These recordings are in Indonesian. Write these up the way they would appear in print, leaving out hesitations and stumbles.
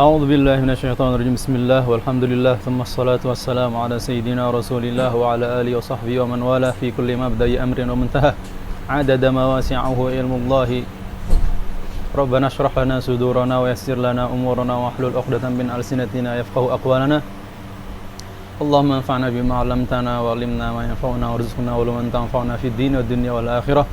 أعوذ بالله من الشيطان الرجيم بسم الله والحمد لله ثم الصلاة والسلام على سيدنا رسول الله وعلى آله وصحبه ومن والاه في كل مبدأ أمر ومنتهى عدد ما واسعه علم الله ربنا اشرح لنا صدورنا ويسر لنا أمورنا واحلل عقدة من ألسنتنا يفقه أقوالنا اللهم انفعنا بما علمتنا وعلمنا ما ينفعنا وارزقنا علما تنفعنا في الدين والدنيا والآخرة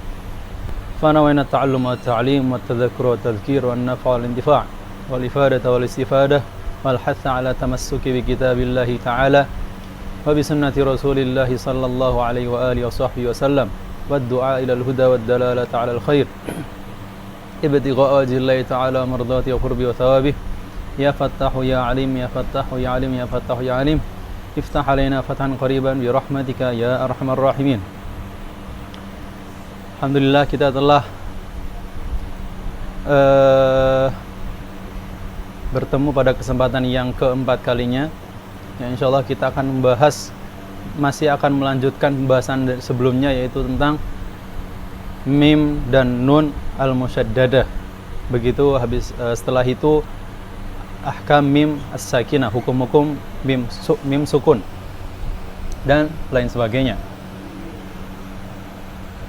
فنوينا التعلم والتعليم والتذكر والتذكير والنفع والانتفاع والإفادة والاستفادة والحث على تمسك بكتاب الله تعالى وبسنة رسول الله صلى الله عليه وآله وصحبه وسلم والدعاء إلى الهدى والدلالة على الخير ابتغاء وجه الله تعالى ومرضاته وقربه وثوابه يا فتاح يا عليم يا فتاح يا عليم يا فتاح يا عليم افتح علينا فتحا قريبا برحمتك يا أرحم الراحمين. Alhamdulillah kita telah bertemu pada kesempatan yang keempat kalinya. Ya, insya Allah kita akan masih akan melanjutkan pembahasan sebelumnya, yaitu tentang mim dan nun al-musyaddadah. Begitu setelah itu ahkam mim as-sakinah, hukum-hukum mim sukun dan lain sebagainya.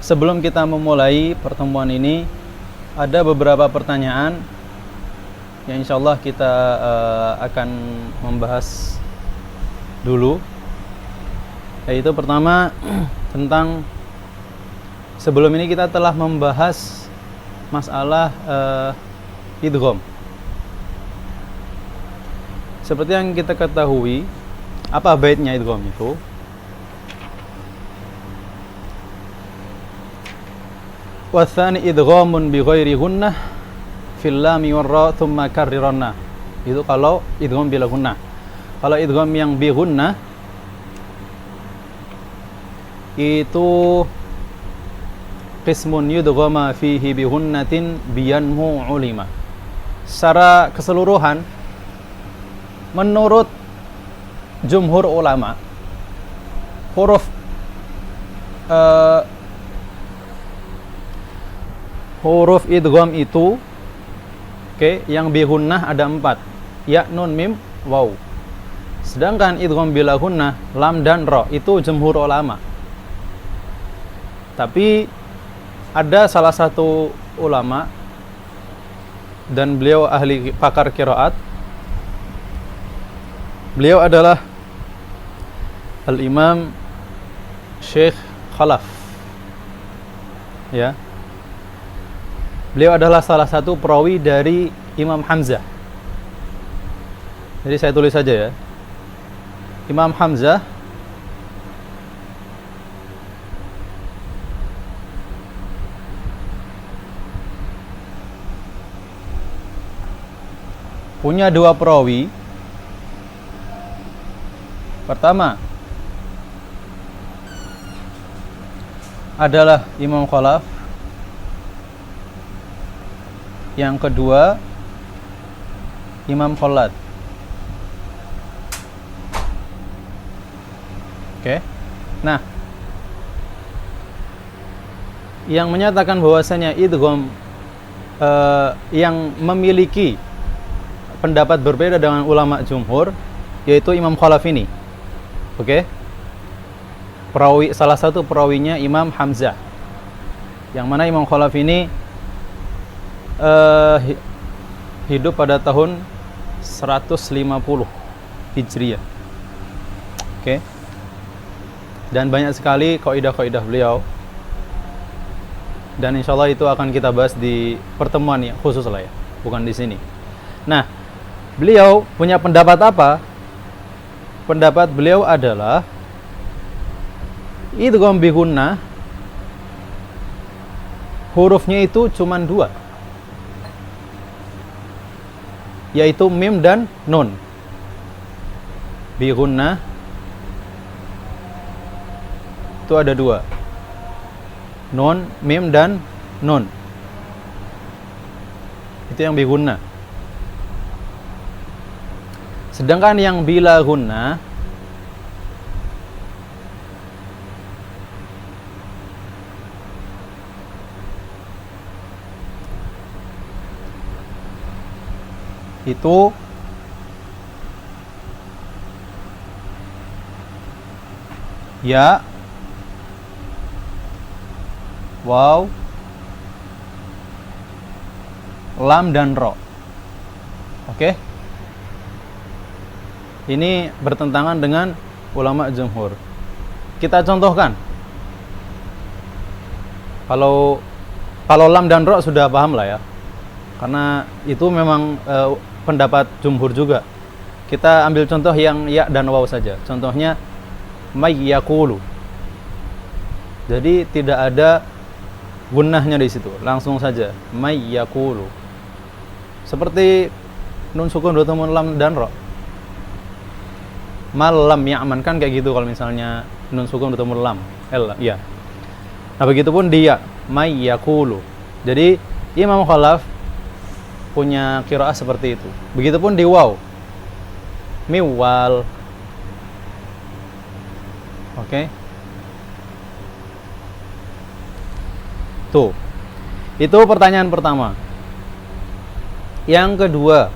Sebelum kita memulai pertemuan ini, ada beberapa pertanyaan yang insya Allah kita akan membahas dulu. Yaitu pertama tentang, sebelum ini kita telah membahas masalah idgham. Seperti yang kita ketahui, apa baitnya idgham itu? Wathani idghamun bi ghairi gunnah fil lam wal ra thumma karriranna. Itu kalau idgham bila gunnah. Kalau idgham yang bi gunnah itu qismun yudghama fihi bi gunnatin biyanmu ulima. Secara keseluruhan menurut jumhur ulama, huruf idgham itu yang bi gunnah ada 4, ya, nun, mim, waw. Sedangkan idgham bila gunnah lam dan ra itu jumhur ulama. Tapi ada salah satu ulama dan beliau ahli pakar qiraat. Beliau adalah Al-Imam Syekh Khalaf. Ya. Beliau adalah salah satu perawi dari Imam Hamzah. Jadi saya tulis saja ya. Imam Hamzah punya 2 perawi. Pertama adalah Imam Khalaf. Yang kedua Imam Khalad. Nah, yang menyatakan bahwasanya idgham yang memiliki pendapat berbeda dengan ulama jumhur, yaitu Imam Khalaf ini. Salah satu perawinya Imam Hamzah. Yang mana Imam Khalaf ini hidup pada tahun 150 Hijriah. Dan banyak sekali kaidah-kaidah beliau. Dan insya Allah itu akan kita bahas di pertemuan yang khusus lah ya, bukan di sini. Nah, beliau punya pendapat apa? Pendapat beliau adalah idgham bi gunnah hurufnya itu cuma 2, yaitu mim dan nun. Bi gunnah itu ada 2, nun, mim dan nun. Itu yang bi gunnah. Sedangkan yang bila gunnah itu ya, waw, lam dan ro. Oke. Ini bertentangan dengan ulama jumhur. Kita contohkan. Kalau lam dan ro sudah paham lah ya. Karena itu memang pendapat jumhur juga. Kita ambil contoh yang ya dan waw saja. Contohnya may yaqulu. Jadi tidak ada gunnahnya di situ, langsung saja may yaqulu. Seperti nun sukun bertemu lam dan ro. Mal lam ya'man kan kayak gitu kalau misalnya nun sukun bertemu lam, l ya. Nah, begitupun dia may yaqulu. Jadi Imam Khalaf punya qiraah seperti itu. Begitupun di waw. Miwal. Oke. Tuh. Itu pertanyaan pertama. Yang kedua,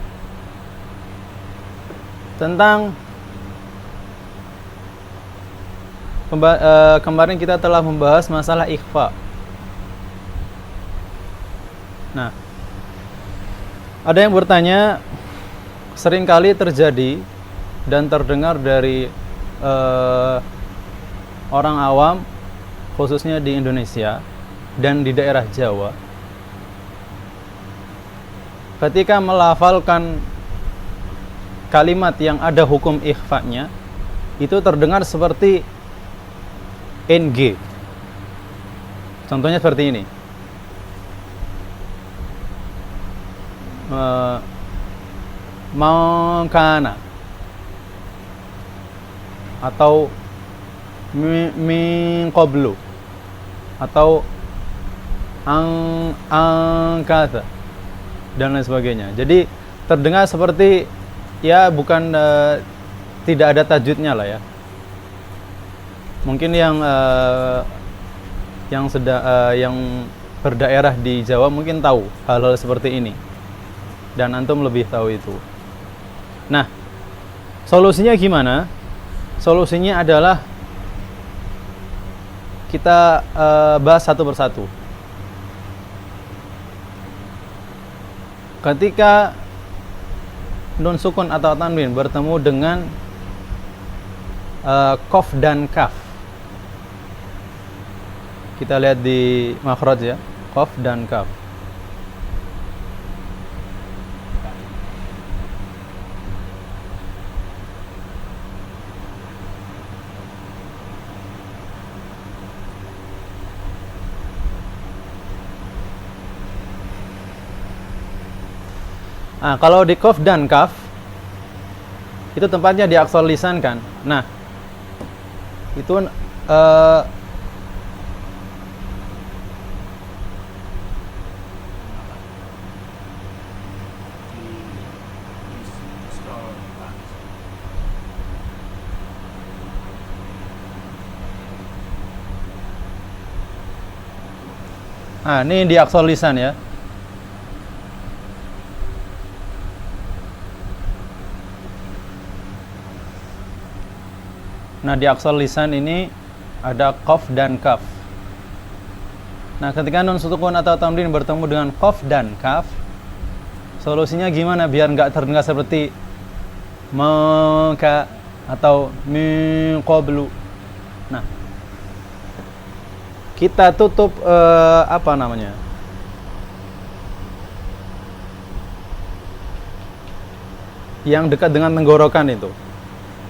tentang kemarin kita telah membahas masalah ikhfa. Nah, ada yang bertanya, seringkali terjadi dan terdengar dari orang awam, khususnya di Indonesia dan di daerah Jawa, ketika melafalkan kalimat yang ada hukum ikhfa-nya, itu terdengar seperti NG. Contohnya seperti ini. Mangkana atau min qablu atau angkata dan lain sebagainya. Jadi terdengar seperti ya bukan tidak ada tajwidnya lah ya. Mungkin yang yang berdaerah di Jawa mungkin tahu hal-hal seperti ini. Dan antum lebih tahu itu. Nah, solusinya gimana? Solusinya adalah kita bahas satu persatu. Ketika nun sukun atau tanwin bertemu dengan qaf dan kaf, kita lihat di makhraj ya, qaf dan kaf. Nah, kalau di qaf dan kaf itu tempatnya di aksar lisan kan. Nah, itu ini di aksar lisan ya. Nah, di aksar lisan ini ada qaf dan kaf. Nah, ketika nun sukun atau tanwin bertemu dengan qaf dan kaf, solusinya gimana biar nggak terdengar seperti maka atau min qablu. Nah, kita tutup apa namanya? Yang dekat dengan tenggorokan itu.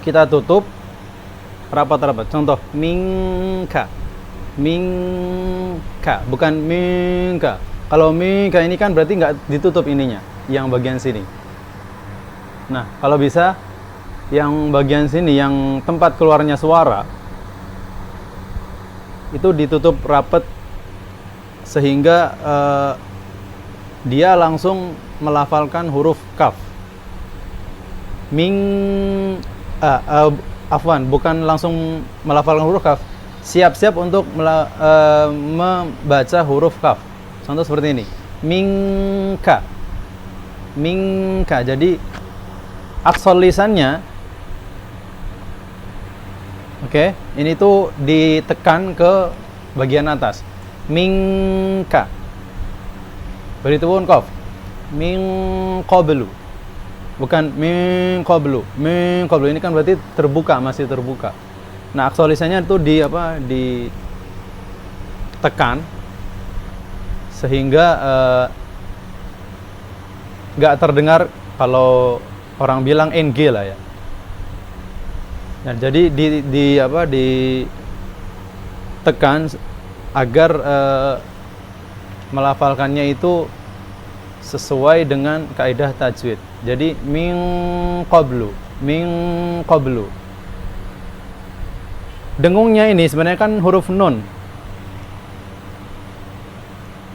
Kita tutup rapat-rapat. Contoh minka. Minka, bukan minka. Kalau minka ini kan berarti nggak ditutup ininya, yang bagian sini. Nah, kalau bisa yang bagian sini, yang tempat keluarnya suara itu ditutup rapat sehingga dia langsung melafalkan huruf kaf. Afwan, bukan langsung melafalkan huruf kaf, siap-siap untuk membaca huruf kaf. Contoh seperti ini, minka, minka. Jadi aksar lisannya Oke, ini tuh ditekan ke bagian atas. Minka. Begitu pun qaf. Min qablu. Bukan min qablu. Min qablu ini kan berarti terbuka, masih terbuka. Nah, aksar lisannya itu ditekan sehingga nggak terdengar kalau orang bilang ng lah ya. Nah, jadi ditekan agar melafalkannya itu sesuai dengan kaidah tajwid. Jadi min qablu. Dengungnya ini sebenarnya kan huruf nun.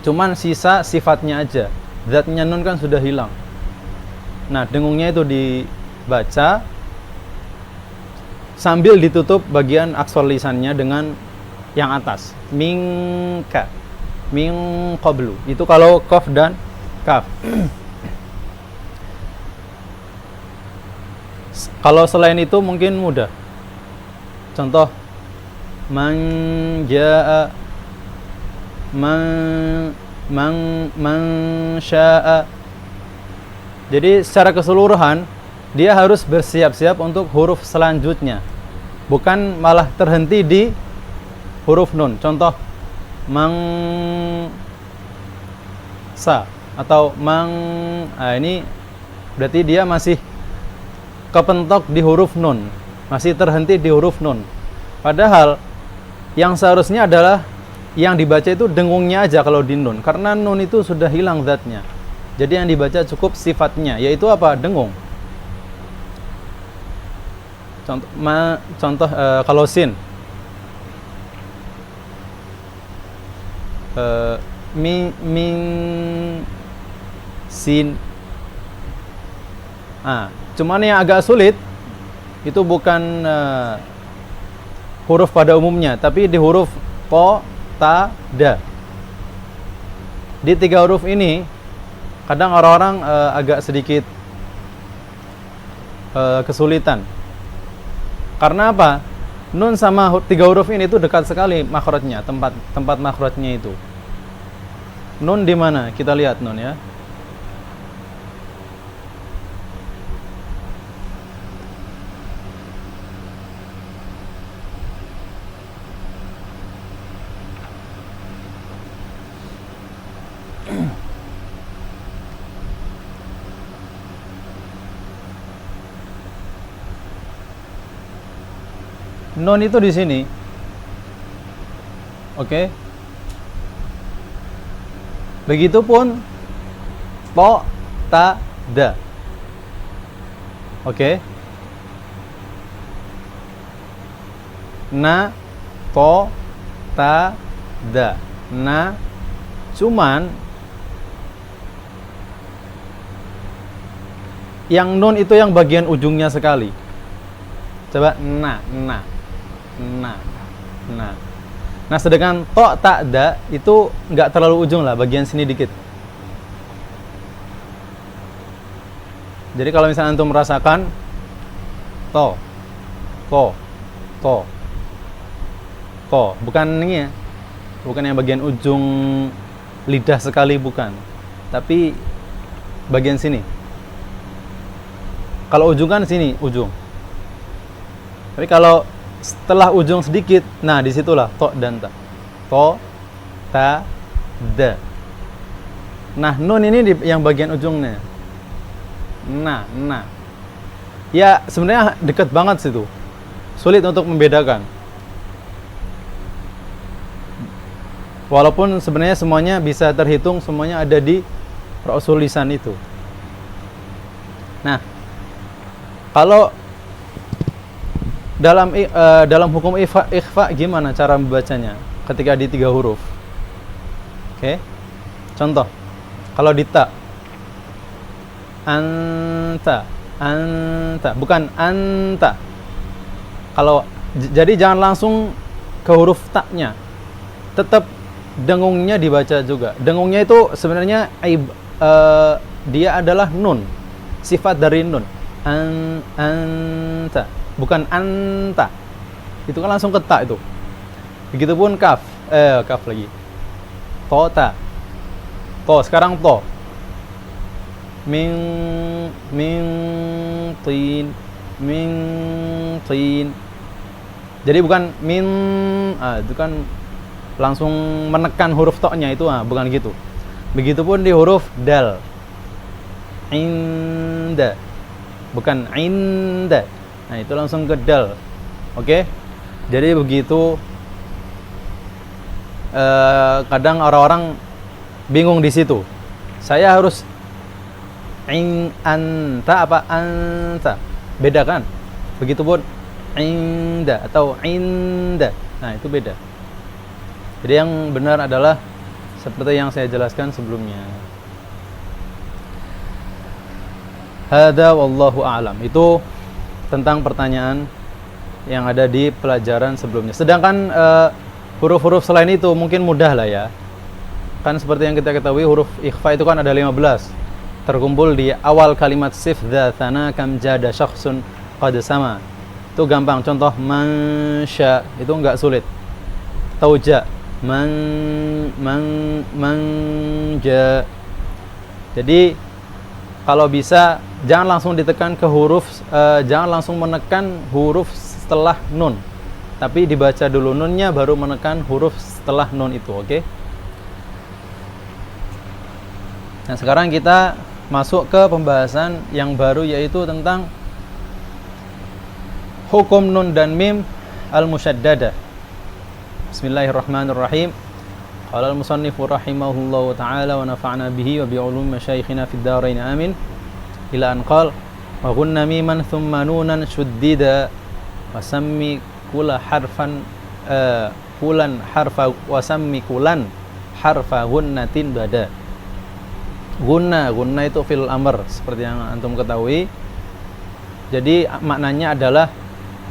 Cuman sisa sifatnya aja. Zatnya nun kan sudah hilang. Nah, dengungnya itu dibaca sambil ditutup bagian aksar lisannya dengan yang atas. Minka. Min qablu. Itu kalau qaf dan kaf. Kalau selain itu mungkin mudah. Contoh man jaa, man syaa. Jadi secara keseluruhan dia harus bersiap-siap untuk huruf selanjutnya, bukan malah terhenti di huruf nun. Contoh mangsa atau ini berarti dia masih kepentok di huruf nun, masih terhenti di huruf nun. Padahal yang seharusnya adalah yang dibaca itu dengungnya aja kalau di nun, karena nun itu sudah hilang zatnya. Jadi yang dibaca cukup sifatnya, yaitu apa? Dengung. Contoh kalau sin, min sin. Cuman yang agak sulit itu bukan huruf pada umumnya, tapi di huruf po, ta, da. Di 3 huruf ini kadang orang-orang agak sedikit kesulitan. Karena apa? Nun sama 3 huruf ini itu dekat sekali makhrajnya, tempat makhrajnya itu. Nun di mana? Kita lihat nun ya. Nun itu di sini. Oke. Begitupun to, ta, da. Oke. Na, to, ta, da. Na. Cuman yang nun itu yang bagian ujungnya sekali. Coba na. Nah, sedangkan to, ta, da itu nggak terlalu ujung lah, bagian sini dikit. Jadi kalau misalnya antum merasakan to, bukan ini ya, bukan yang bagian ujung lidah sekali, bukan, tapi bagian sini. Kalau ujung kan sini ujung. Tapi kalau setelah ujung sedikit, nah disitulah to dan ta. To, ta, da. Nah, nun ini yang bagian ujungnya. Nah. Ya, sebenarnya dekat banget situ. Sulit untuk membedakan. Walaupun sebenarnya semuanya bisa terhitung, semuanya ada di ra'sul lisan itu. Nah, kalau dalam hukum ikhfa gimana cara membacanya ketika di 3 huruf? Oke. Contoh, kalau di ta, anta, bukan anta. Kalau jadi jangan langsung ke huruf ta-nya. Tetap dengungnya dibaca juga. Dengungnya itu sebenarnya dia adalah nun. Sifat dari nun. Anta. Bukan anta. itu kan langsung ke ta itu. Begitupun kaf, kaf lagi. To, ta. To, sekarang to. Min tin, min tin. Jadi bukan min, itu kan langsung menekan huruf to-nya itu, bukan gitu. Begitupun di huruf dal. Inda. Bukan inda. Nah, itu langsung ke dal. Oke? Jadi begitu. Kadang orang-orang bingung di situ. Saya harus anta apa anta? Beda kan? Begitupun inda atau inda. Nah, itu beda. Jadi yang benar adalah seperti yang saya jelaskan sebelumnya. Hada wallahu a'lam. Itu tentang pertanyaan yang ada di pelajaran sebelumnya. Sedangkan huruf-huruf selain itu mungkin mudah lah ya. Kan seperti yang kita ketahui huruf ikhfa itu kan ada 15. Terkumpul di awal kalimat sif dzatana kam jada syakhsun qad sama. Itu gampang. Contoh mansya itu enggak sulit. Tauja manja. Jadi kalau bisa jangan langsung ditekan ke huruf, jangan langsung menekan huruf setelah nun. Tapi dibaca dulu nunnya baru menekan huruf setelah nun itu, oke? Nah, sekarang kita masuk ke pembahasan yang baru yaitu tentang hukum nun dan mim al-musyaddadah. Bismillahirrahmanirrahim. Qala al-musannifu rahimahullahu ta'ala wa nafa'na bihi wa bi'ulumi masyayikhina fid dharain amin. Ila an qala wa gunna miman thumma nunan shuddida wa sammi kula harfan kulan harfa wa sammi kulan harfa gunnatin bada. Gunna itu fil amr seperti yang antum ketahui. Jadi maknanya adalah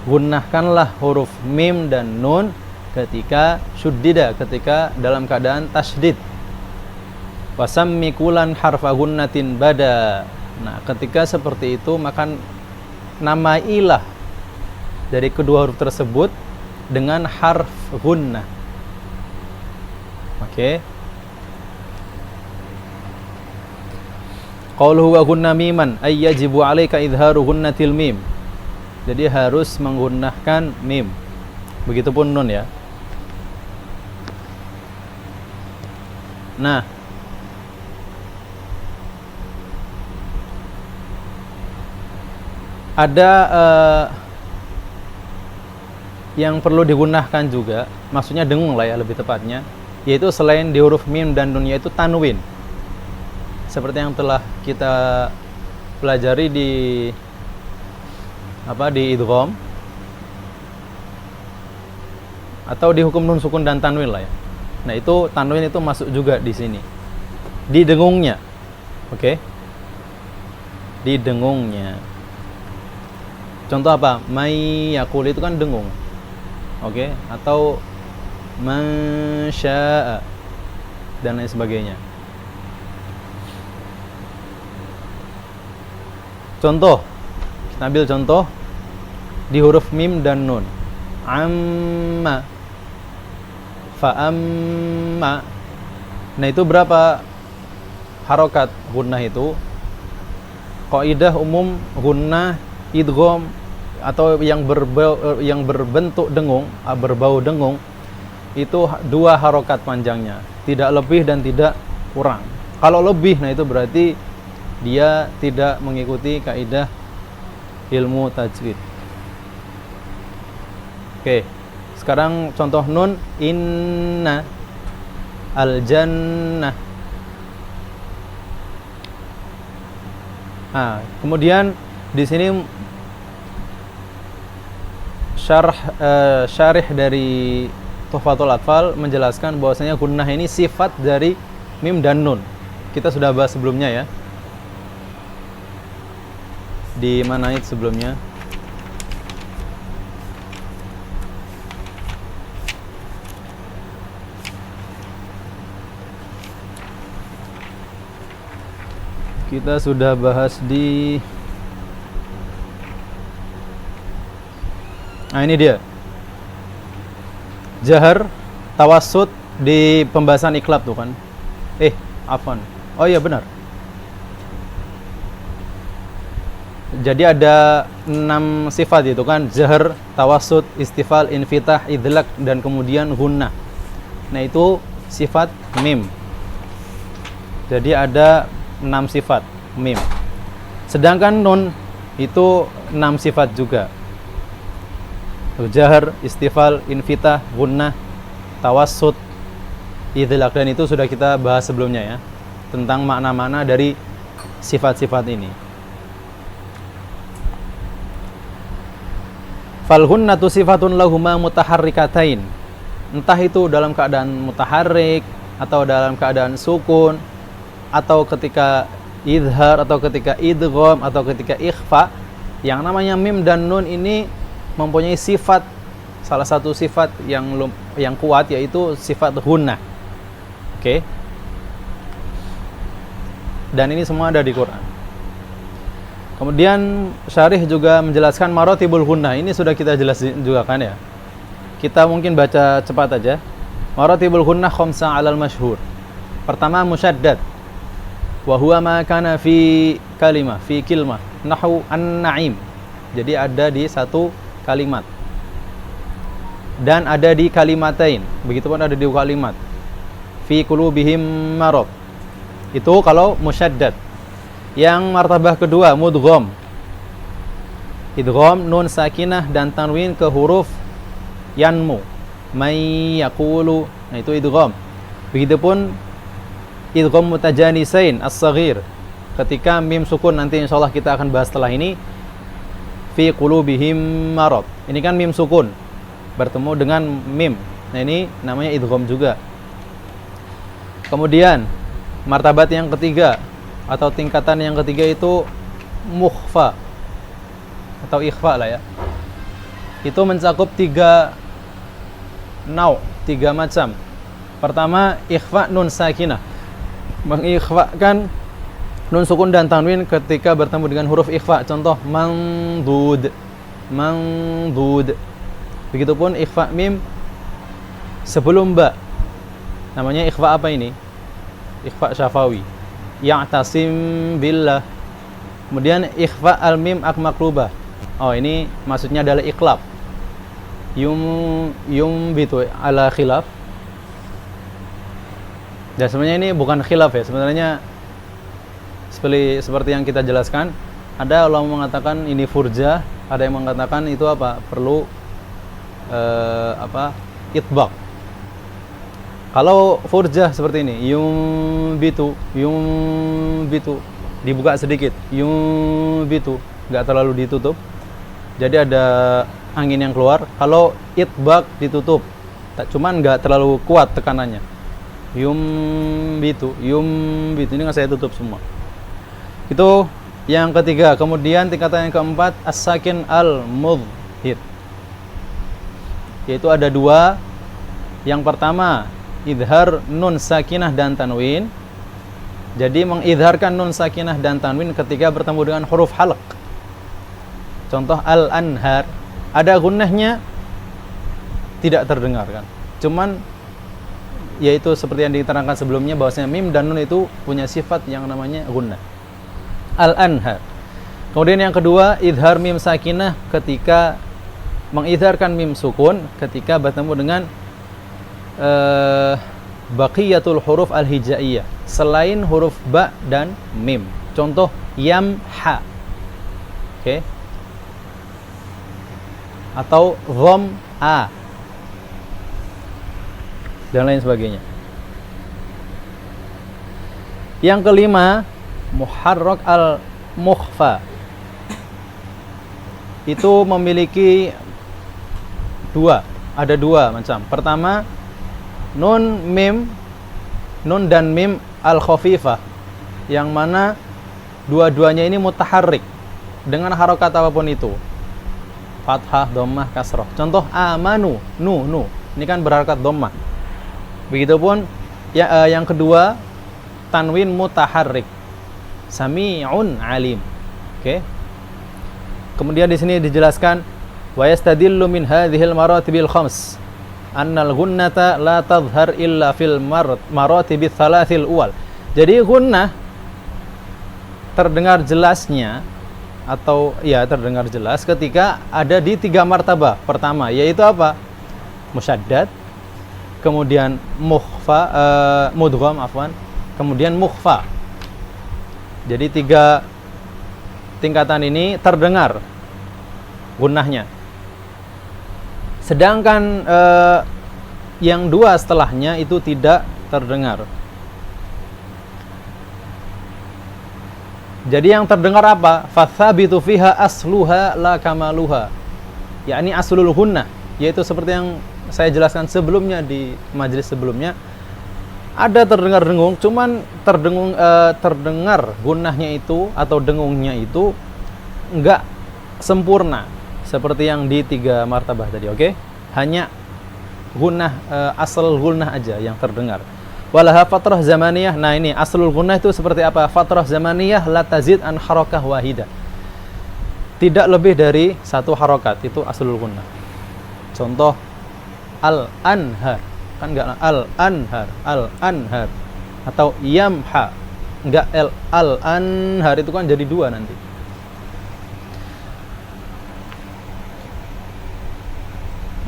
gunnahkanlah huruf mim dan nun ketika syuddida, ketika dalam keadaan tasydid. Wa sammi kulan harfa gunnatin bada. Nah, ketika seperti itu maka namailah dari kedua huruf tersebut dengan harf gunnah. Oke. Qauluhu wa gunna miman ay yajibu 'alaika idharu gunnatil mim. Jadi harus menggunakan mim. Begitupun nun ya. Nah, ada yang perlu digunakan juga, maksudnya dengung lah ya lebih tepatnya, yaitu selain di huruf mim dan nun yaitu tanwin. Seperti yang telah kita pelajari di idgham atau di hukum nun sukun dan tanwin lah ya. Nah, itu tanwin itu masuk juga di sini. Di dengungnya. Oke. Di dengungnya. Contoh apa? May yaqul itu kan dengung. Oke, atau mansya'a dan lain sebagainya. Contoh, kita ambil contoh di huruf mim dan nun. Amma, fa'amma. Nah, itu berapa harokat gunnah itu? Qaidah umum gunnah idgham atau yang berbentuk dengung, berbau dengung itu 2 harokat panjangnya, tidak lebih dan tidak kurang. Kalau lebih, nah itu berarti dia tidak mengikuti kaidah ilmu tajwid. Oke, sekarang contoh nun, inna al-jannah. Nah, kemudian di sini syarih dari Tuhfatul Atfal menjelaskan bahwasanya gunnah ini sifat dari mim dan nun. Kita sudah bahas sebelumnya ya. Di mana itu sebelumnya? Kita sudah bahas di Nah, ini dia. Jahar, tawassut di pembahasan iklab tuh kan. Afwan. Oh iya benar. Jadi ada 6 sifat itu kan, jahar, tawassut, istifal, infitah, idlaq, dan kemudian gunnah. Nah itu sifat mim. Jadi ada 6 sifat mim. Sedangkan nun itu 6 sifat juga. Jahar, istifal, infitah, gunnah, tawassut, idlaq, dan itu sudah kita bahas sebelumnya ya, tentang makna-makna dari sifat-sifat ini. Falhunnatu sifatun lahuma mutaharrikatain. Entah itu dalam keadaan mutaharrik, atau dalam keadaan sukun, atau ketika idhar, atau ketika idgham, atau ketika ikhfa. Yang namanya mim dan nun ini mempunyai sifat, salah satu sifat yang kuat, yaitu sifat hunnah. Oke. Dan ini semua ada di Quran. Kemudian syarih juga menjelaskan maratibul gunnah. Ini sudah kita jelasin juga kan ya. Kita mungkin baca cepat aja. Maratibul gunnah khamsa 'alal masyhur. Pertama musyaddad. Wa huwa ma kana fi kalimah, fi kilmah, nahwu an-na'im. Jadi ada di satu kalimat. Dan ada di kalimatain. Begitupun ada di kalimat. Fi qulubihim marad. Itu kalau musyaddad. Yang martabah kedua mudgham. Idgham nun sakinah dan tanwin ke huruf yanmu. May yaqulu. Nah itu idgham. Begitupun idgham mutajanisain as-saghir. Ketika mim sukun, nanti insyaallah kita akan bahas setelah ini. Fi qulubihim marad. Ini kan mim sukun bertemu dengan mim. Nah ini namanya idgham juga. Kemudian martabat yang ketiga atau tingkatan yang ketiga itu mukhfa atau ikhfa lah ya. Itu mencakup 3 macam. Pertama, ikhfa nun sakinah. Mengikhfakan nun sukun dan tanwin ketika bertemu dengan huruf ikhfa. Contoh mandud. Begitupun ikhfa mim sebelum ba. Namanya ikhfa apa ini? Ikhfa syafawi. Ya'tasim billah. Kemudian ikhfa al-mim ak-maklubah. Oh, ini maksudnya adalah iklab. Bitu ala khilaf. Dan sebenarnya ini bukan khilaf ya. Sebenarnya seperti yang kita jelaskan, ada ulama mengatakan ini furjah, ada yang mengatakan itu apa? Perlu itbaq. Kalau furjah seperti ini, bitu, dibuka sedikit, bitu, nggak terlalu ditutup. Jadi ada angin yang keluar. Kalau itbaq ditutup, cuman nggak terlalu kuat tekanannya. Bitu, ini nggak saya tutup semua. Itu yang ketiga. Kemudian tingkatan yang keempat, as-sakin al-mudhhir. Yaitu ada 2. Yang pertama, idhar nun sakinah dan tanwin. Jadi mengidharkan nun sakinah dan tanwin ketika bertemu dengan huruf halq. Contoh al-anhar, ada gunnahnya tidak terdengar kan. Cuman yaitu seperti yang diterangkan sebelumnya, bahwasanya mim dan nun itu punya sifat yang namanya gunnah. Al-anhar. Kemudian yang kedua, idhar mim sakinah ketika mengidharkan mim sukun ketika bertemu dengan baqiyatul huruf al-hijaiyah, selain huruf ba dan mim. Contoh yamha. Oke. Atau dham'a dan lain sebagainya. Yang kelima, muharrak al-mukhfa. Itu memiliki 2. Ada 2 macam. Pertama, nun dan mim al-khafifah, yang mana dua-duanya ini mutaharrik dengan harokat apapun itu, fathah, dhammah, kasrah. Contoh amanu, nu ini kan berharokat dhammah. Begitupun yang kedua, tanwin mutaharrik, sami'un alim. Oke. Kemudian di sini dijelaskan wa yastadillu min hadhil maratibil khams annal gunnata la tadhhar illa fil maratib tsalatsil awal. Jadi gunnah terdengar jelasnya atau ya terdengar jelas ketika ada di 3 martabah. Pertama yaitu apa? Musyaddad, kemudian mudgham kemudian mukhfa. Jadi 3 tingkatan ini terdengar gunnahnya. Sedangkan yang 2 setelahnya itu tidak terdengar. Jadi yang terdengar apa? Fathabitu fiha asluha la kamaluha. Yakni aslul gunnah, yaitu seperti yang saya jelaskan sebelumnya di majelis sebelumnya. Ada terdengar dengung, cuman terdengar gunnahnya itu atau dengungnya itu enggak sempurna seperti yang di 3 martabah tadi, oke? Hanya gunnah asal gunnah aja yang terdengar. Walaha fatrah zamaniyah. Nah, ini aslul gunnah itu seperti apa? Fatrah zamaniyah la tazid an harakah wahidah. Tidak lebih dari 1 harokat, itu aslul gunnah. Contoh al-anhar, kan enggak al-anhar atau yamha. Enggak al-anhar, itu kan jadi 2 nanti.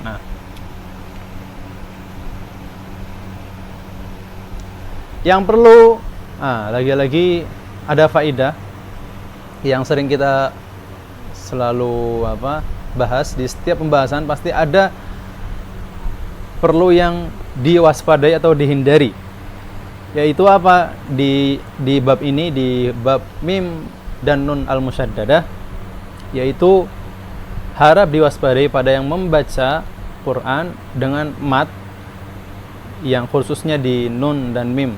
Nah, yang perlu lagi-lagi ada faedah yang sering kita selalu bahas di setiap pembahasan, pasti ada perlu yang diwaspadai atau dihindari, yaitu apa? Di bab ini, di bab mim dan nun al-musyaddadah, yaitu harap diwaspadai pada yang membaca Quran dengan mat, yang khususnya di nun dan mim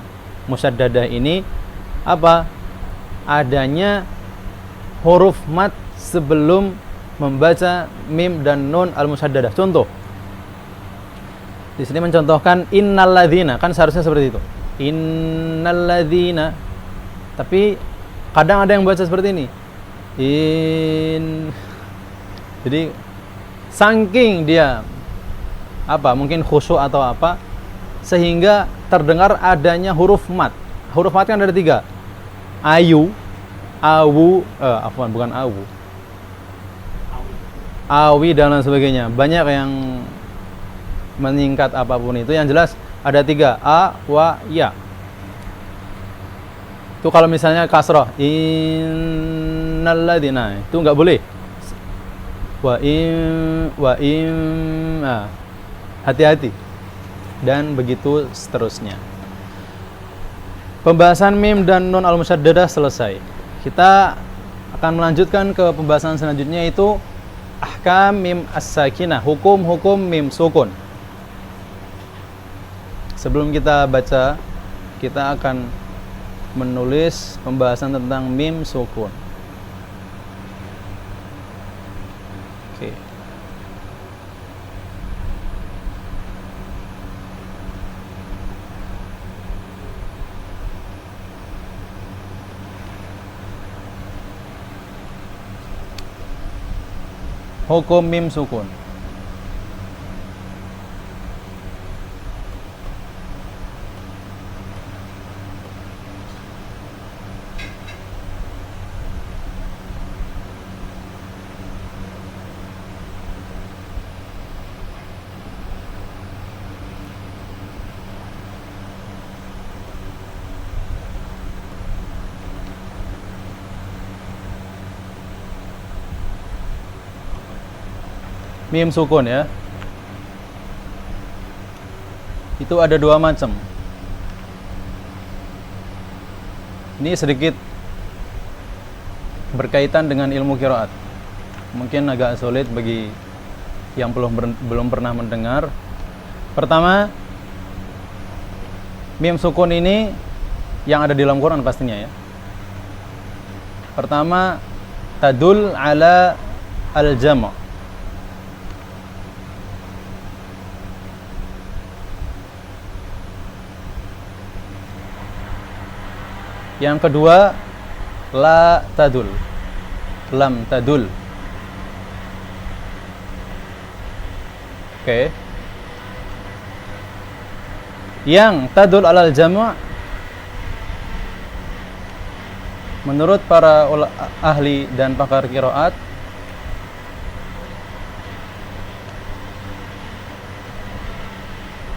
musyaddadah ini apa? Adanya huruf mat sebelum membaca mim dan nun al-musyaddadah. Contoh, di sini mencontohkan innalladzina, kan seharusnya seperti itu. Innalladzina. Tapi kadang ada yang baca seperti ini. Jadi saking dia mungkin khusyuk atau apa, sehingga terdengar adanya huruf mat. Huruf mat kan ada 3. Ayu, awu, bukan awu, awi dan lain sebagainya. Banyak yang meningkat apapun itu, yang jelas ada 3, a, wa, ya. Itu kalau misalnya kasrah, innalladzina, itu enggak boleh. Hati-hati. Dan begitu seterusnya. Pembahasan mim dan nun al-musyaddadah selesai. Kita akan melanjutkan ke pembahasan selanjutnya, yaitu ahkam mim as-sakinah, hukum-hukum mim sukun. Sebelum kita baca, kita akan menulis pembahasan tentang mim sukun. Oke. Hukum mim sukun. Mim sukun ya, itu ada 2 macam. Ini sedikit berkaitan dengan ilmu qiraat, mungkin agak sulit bagi yang belum pernah mendengar. Pertama, mim sukun ini yang ada di dalam Quran pastinya ya. Pertama, tadul ala al-jam'. Yang kedua, la tadul, lam tadul. Oke. yang tadul alal jama' menurut para ahli dan pakar qiraat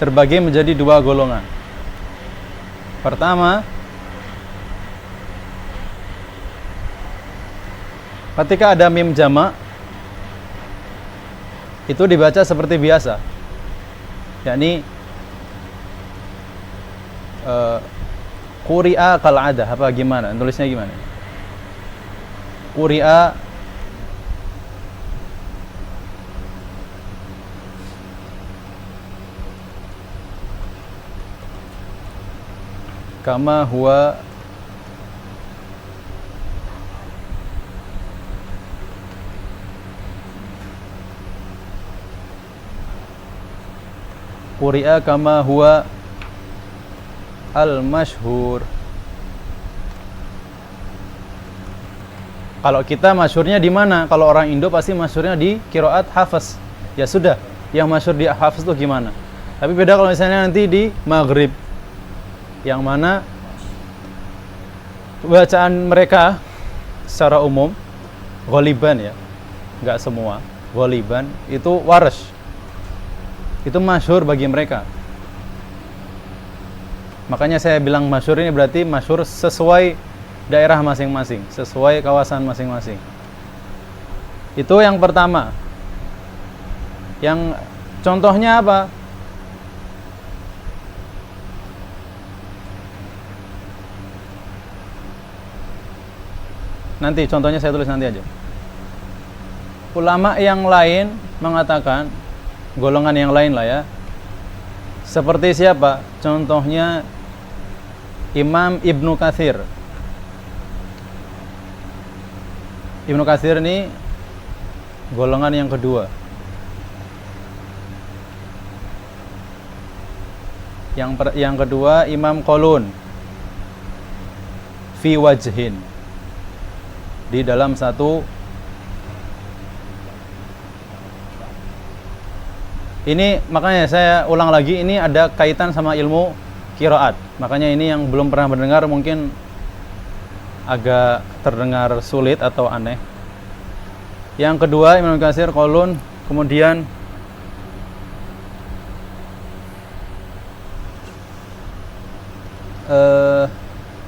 terbagi menjadi dua golongan. Pertama, ketika ada mim jama' itu dibaca seperti biasa, yakni quri'a kal'adah. Apa gimana? Tulisnya gimana? Quri'a kama huwa quri'a kama huwa al-masyhur. Kalau kita masyhurnya di mana? Kalau orang Indo pasti masyhurnya di qiraat hafaz. Ya sudah, yang masyhur di hafaz itu gimana? Tapi beda kalau misalnya nanti di maghrib, yang mana bacaan mereka secara umum ghaliban ya, enggak semua, ghaliban itu waras. Itu masyhur bagi mereka. Makanya saya bilang masyhur ini berarti masyhur sesuai daerah masing-masing, sesuai kawasan masing-masing. Itu yang pertama. Yang contohnya apa? Nanti contohnya saya tulis nanti aja. Ulama yang lain mengatakan, golongan yang lain lah ya, seperti siapa? Contohnya Imam Ibnu Katsir. Ibnu Katsir ini golongan yang kedua. Yang kedua Imam Qalun fi wajhin, di dalam satu. Ini makanya saya ulang lagi, ini ada kaitan sama ilmu qiraat. Makanya ini yang belum pernah mendengar mungkin agak terdengar sulit atau aneh. Yang kedua Imam Katsir Qalun, kemudian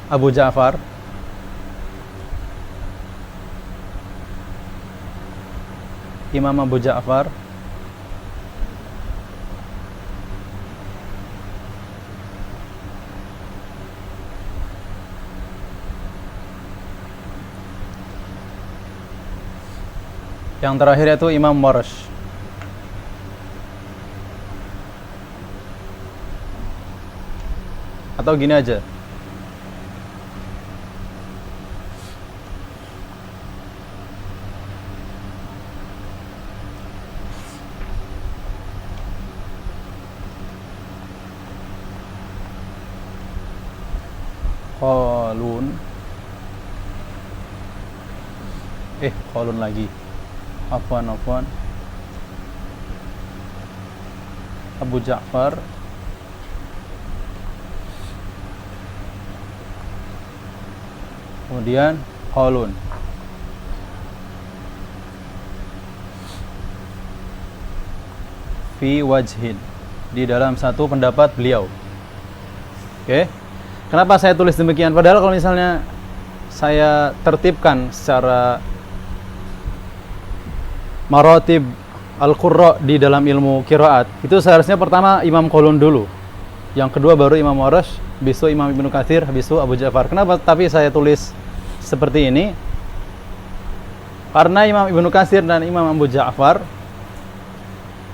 Abu Ja'far, Imam Abu Ja'far, yang terakhir yaitu Imam Warsh. Atau gini aja, Qalun lagi. Afwan Abu Ja'far, kemudian Qalun. Fi wajhin, di dalam satu pendapat beliau. Oke. Kenapa saya tulis demikian? Padahal kalau misalnya saya tertibkan secara maratib al-qurra di dalam ilmu qiraat, itu seharusnya pertama Imam Qalun dulu, yang kedua baru Imam Warsh, bisu Imam Ibnu Katsir, bisu Abu Ja'far. Kenapa tapi saya tulis seperti ini? Karena Imam Ibnu Katsir dan Imam Abu Ja'far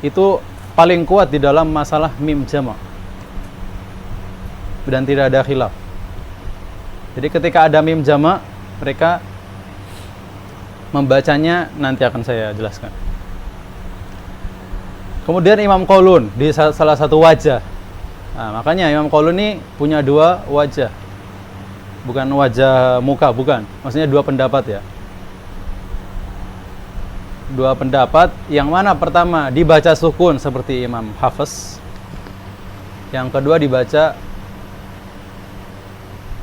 itu paling kuat di dalam masalah mim jama' dan tidak ada khilaf. Jadi ketika ada mim jama', mereka membacanya nanti akan saya jelaskan. Kemudian Imam Qalun di salah satu wajah. Nah, makanya Imam Qalun ini punya dua wajah. Bukan wajah muka, bukan. Maksudnya dua pendapat ya. Dua pendapat yang mana pertama dibaca sukun seperti Imam Hafiz. Yang kedua dibaca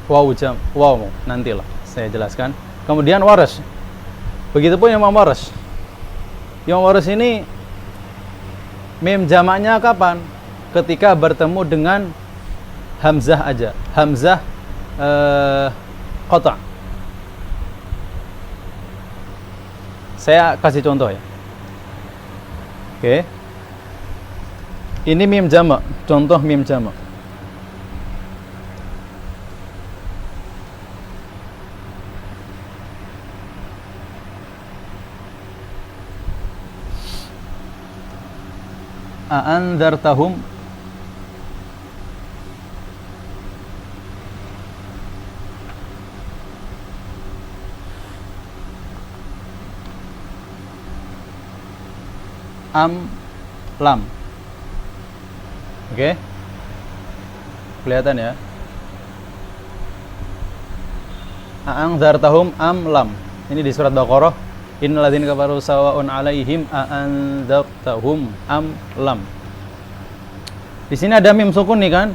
waw nantilah saya jelaskan. Kemudian Warash. Begitupun Imam Warash. Imam Warash ini mim jamaknya kapan? Ketika bertemu dengan hamzah aja. Hamzah qata'. Saya kasih contoh ya. Oke. Ini mim jamak, contoh mim jamak. A'anzartahum am lam. Oke. Kelihatan ya? A'anzartahum am lam. Ini di surat Baqarah. Innal ladzina kafaru sawa'un 'alaihim a'anzartahum am lam. Di sini ada mim sukun nih kan?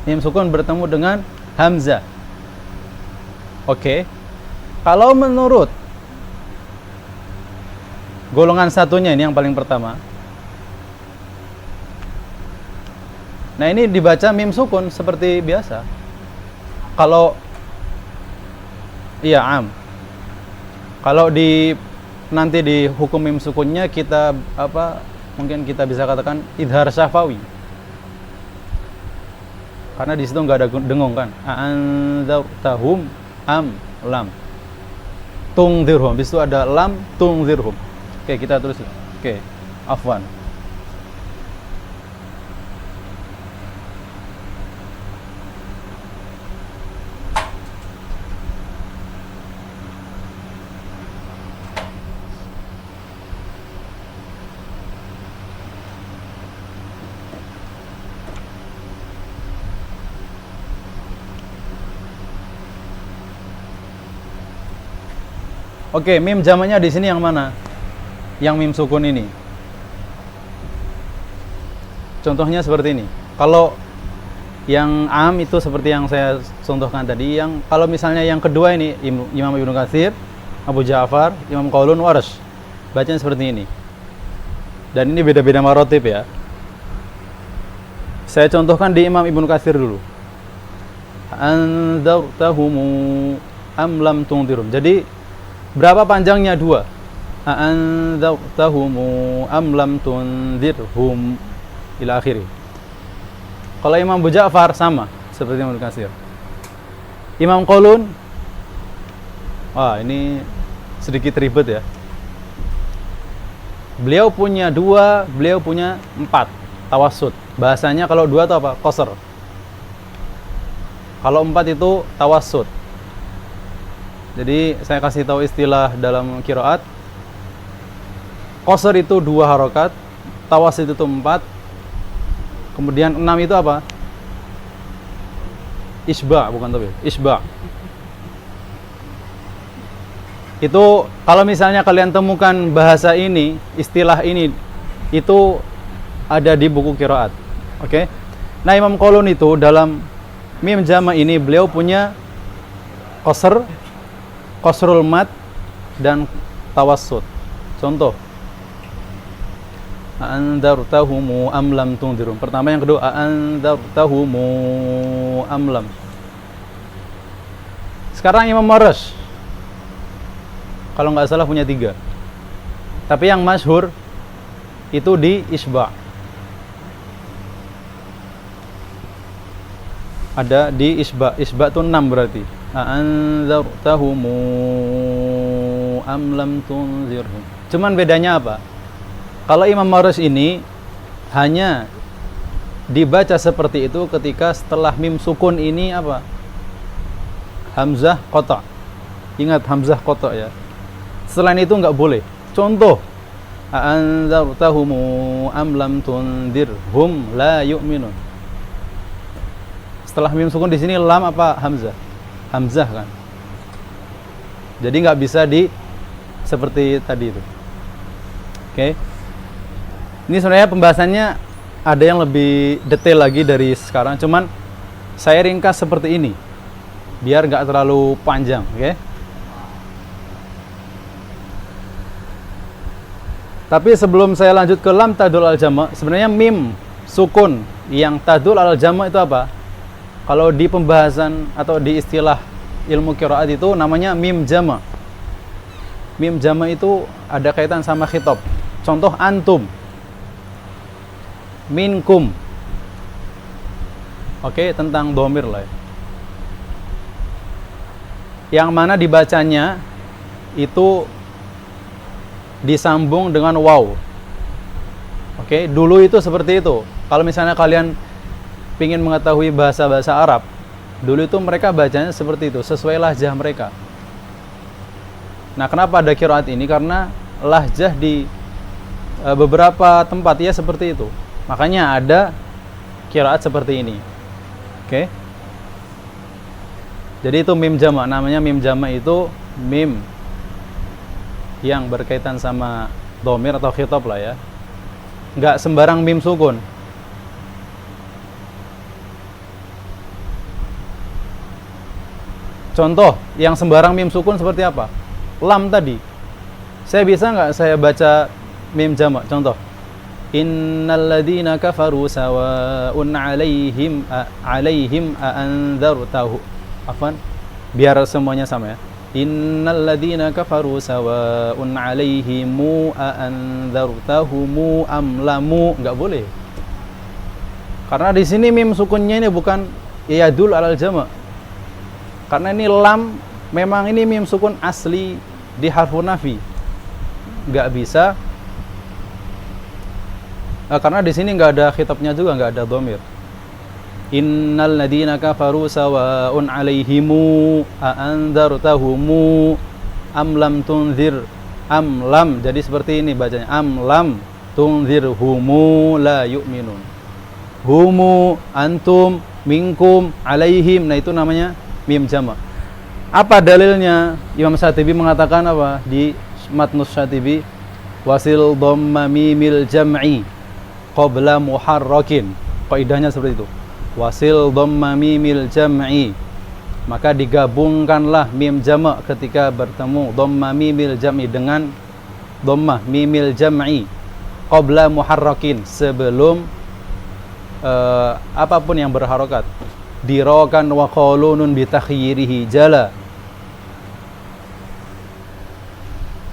Mim sukun bertemu dengan hamzah. Oke. Kalau menurut golongan satunya ini yang paling pertama. Nah, ini dibaca mim sukun seperti biasa. Kalau iya am. Kalau nanti di hukum mim sukunnya kita mungkin kita bisa katakan idhar syafawi. Karena di situ nggak ada dengung kan. A'anzartahum am lam. Tungzirhum. Di situ ada lam tungzirhum. Oke, kita terus. Oke, afwan. Oke, mim jamaknya di sini yang mana? Yang mim sukun ini. Contohnya seperti ini. Kalau yang am itu seperti yang saya contohkan tadi. Yang kalau misalnya yang kedua ini Imam Ibnu Katsir, Abu Ja'far, Imam Qaulun, Warash. Bacanya seperti ini. Dan ini beda-beda marotib ya. Saya contohkan di Imam Ibnu Katsir dulu. Anzartahumu am lam tungdirum. Jadi berapa panjangnya dua? Anzartahumu am lam tunzirhum ila akhiri. Kalau Imam Abu Ja'far sama seperti Imam Ibnu Katsir. Imam Qaulun, ini sedikit ribet ya. Beliau punya dua, beliau punya empat tawassut. Bahasanya kalau dua itu apa? Qasr. Kalau empat itu tawassut. Jadi saya kasih tahu istilah dalam qiraat. Qasr itu 2 harokat, tawassit itu 4, kemudian 6 itu apa? Isba, bukan tapi isba. Itu kalau misalnya kalian temukan bahasa ini, istilah ini, itu ada di buku qiraat. Oke? Nah, Imam Qaulun itu dalam mim jama ini beliau punya qasr, qasrul mad dan tawassut. Contoh, anzartahumu am lam tunzirum. Pertama, yang kedua, anzartahumu am lam. Sekarang Imam Warash, kalau nggak salah punya 3. Tapi yang masyhur itu di isba. Ada di isba. Isba itu 6 berarti. Anzartahumu am lam tunzirhum. Cuman bedanya apa? Kalau Imam Warash ini hanya dibaca seperti itu ketika setelah mim sukun ini apa? Hamzah qata'. Ingat hamzah qata' ya. Selain itu nggak boleh. Contoh, anzartahumu am lam tunzirhum la yu'minun. Setelah mim sukun di sini lam apa hamzah? Hamzah kan. Jadi nggak bisa seperti tadi itu. Oke. Ini sebenarnya pembahasannya ada yang lebih detail lagi dari sekarang, cuman saya ringkas seperti ini biar nggak terlalu panjang, oke? Tapi sebelum saya lanjut ke lam tadul al jama', sebenarnya mim sukun yang tadul al jama' itu apa? Kalau di pembahasan atau di istilah ilmu qiraat itu namanya mim jama'. Mim jama' itu ada kaitan sama khitab. Contoh antum, minkum. Oke, tentang domir lah ya. Yang mana dibacanya itu disambung dengan waw. Oke, dulu itu seperti itu. Kalau misalnya kalian ingin mengetahui bahasa-bahasa Arab, dulu itu mereka bacanya seperti itu, sesuai lahjah mereka. Nah, kenapa ada qiraat ini? Karena lahjah di beberapa tempat ya seperti itu. Makanya ada qiraat seperti ini. Oke. Jadi itu mim jama', namanya mim jama' itu mim yang berkaitan sama domir atau khitab lah ya. Nggak sembarang mim sukun. Contoh yang sembarang mim sukun seperti apa? Lam tadi. Saya bisa nggak saya baca mim jama'? Contoh, innal ladzina kafaru sawa'un 'alaihim a'andzartahu. Afwan, biar semuanya sama ya. Innal ladzina kafaru sawa'un 'alaihimu a'andzartahumu am lamu. Enggak boleh. Karena di sini mim sukunnya ini bukan yadul alal jama'. Karena ini lam, memang ini mim sukun asli di harfun nafi. Enggak bisa. Karena di sini enggak ada khitabnya juga, enggak ada dhamir. Innal ladzina kafaru sawa'un 'alaihimu a'andzartahumu am lam tunzir. Am lam, jadi seperti ini bacanya, am lam tunzirhumu la yu'minun. Humu, antum, minkum, 'alaihim. Nah itu namanya mim jama'. Apa dalilnya? Imam Syatibi mengatakan apa? Di Matnus Syatibi, wasil dhamma mimil jam'i qabla muharrakin. Kaidahnya seperti itu. Wasil dhamma mimil jam'i, maka digabungkanlah mim jama' ketika bertemu dhamma mimil jam'i dengan dhammah mimil jam'i qabla muharrakin, sebelum apapun yang berharokat. Dirakan wa qalunun bi takhyirihi jala.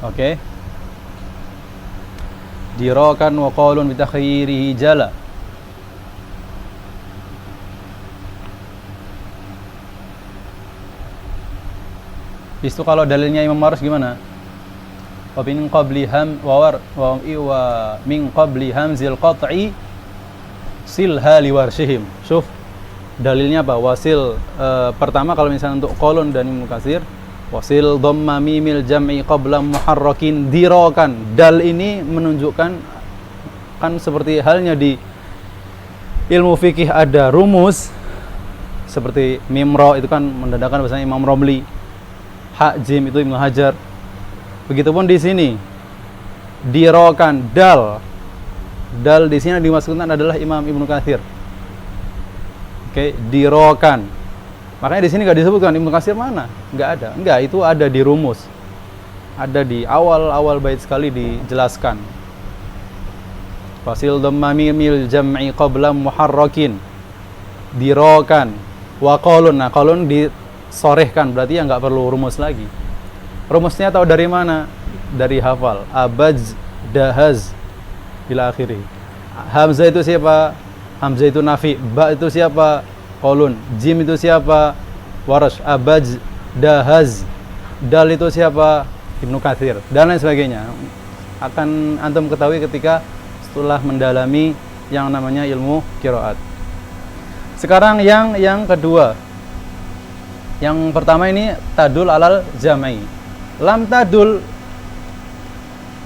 Oke. Dirakan wa qalun bi takhyirihi jala. Itu kalau dalilnya Imam Marus gimana? Wa min qabli min qabli hamzil qat'i silha liwarshihim. Syuf, dalilnya apa? Wasil pertama kalau misalnya untuk qalun dan Ibnu Katsir, wasil dhamma mimil jam'i qabla muharrakin dirakan. Dal ini menunjukkan, kan seperti halnya di ilmu fikih ada rumus seperti mimra itu kan mendandakan bahasanya Imam Romli. Hak jim itu Ibnu Hajar. Begitupun di sini dirokan dal. Dal di sini dimasukkan adalah Imam Ibnu Katsir. Oke, dirokan. Makanya di sini enggak disebutkan Ibnu Katsir mana? Enggak ada. Enggak, itu ada di rumus. Ada di awal-awal bait sekali dijelaskan. Fasil dhamma mimil jam'i qabla muharrakin. Dirokan wa qalun. Nah, qalun disorehkan, berarti ya nggak perlu rumus lagi. Rumusnya tahu dari mana? Dari hafal. Abaz, dahaz, ila akhiri. Hamzah itu siapa? Hamzah itu nafi. Ba itu siapa? Qalun. Jim itu siapa? Warash. Abaz, dahaz. Dal itu siapa? Ibnu Katsir. Dan lain sebagainya. Akan antum ketahui ketika setelah mendalami yang namanya ilmu qiraat. Sekarang yang kedua. Yang pertama ini tadul alal jam'i. Lam tadul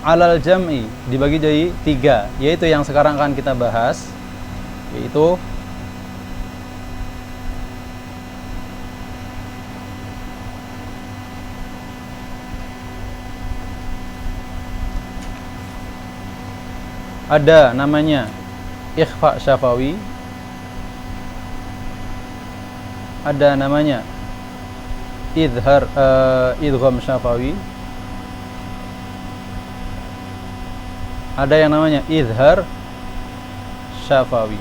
alal jam'i dibagi jadi 3, yaitu yang sekarang akan kita bahas, yaitu ada namanya ikhfa syafawi, ada namanya idgham syafawi, ada yang namanya izhar syafawi.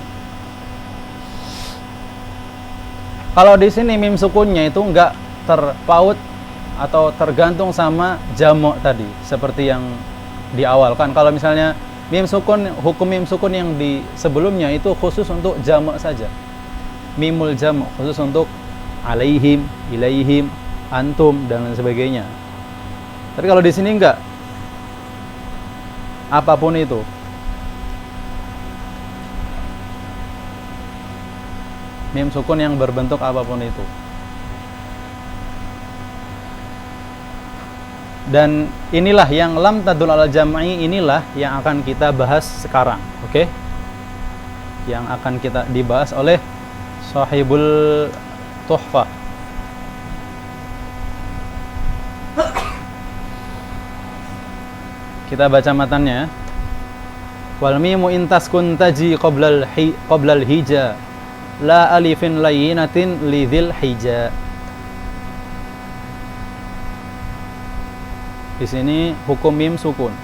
Kalau di sini mim sukunnya itu enggak terpaut atau tergantung sama jamak tadi, seperti yang di awal kan. Kalau misalnya mim sukun, hukum mim sukun yang di sebelumnya itu khusus untuk jamak saja, mimul jamak, khusus untuk alaihim, ilaihim, antum dan lain sebagainya. Tapi kalau di sini enggak, apapun itu. Mim sukun yang berbentuk apapun itu. Dan inilah yang lam tadul ala jam'i, inilah yang akan kita bahas sekarang, oke? Yang akan kita dibahas oleh Shahibul Tuhfah. Kita baca matannya. Wal mimu intaskun taji qoblal hija la alifin layyinatin lidzil hija. Di sini hukum mim sukun.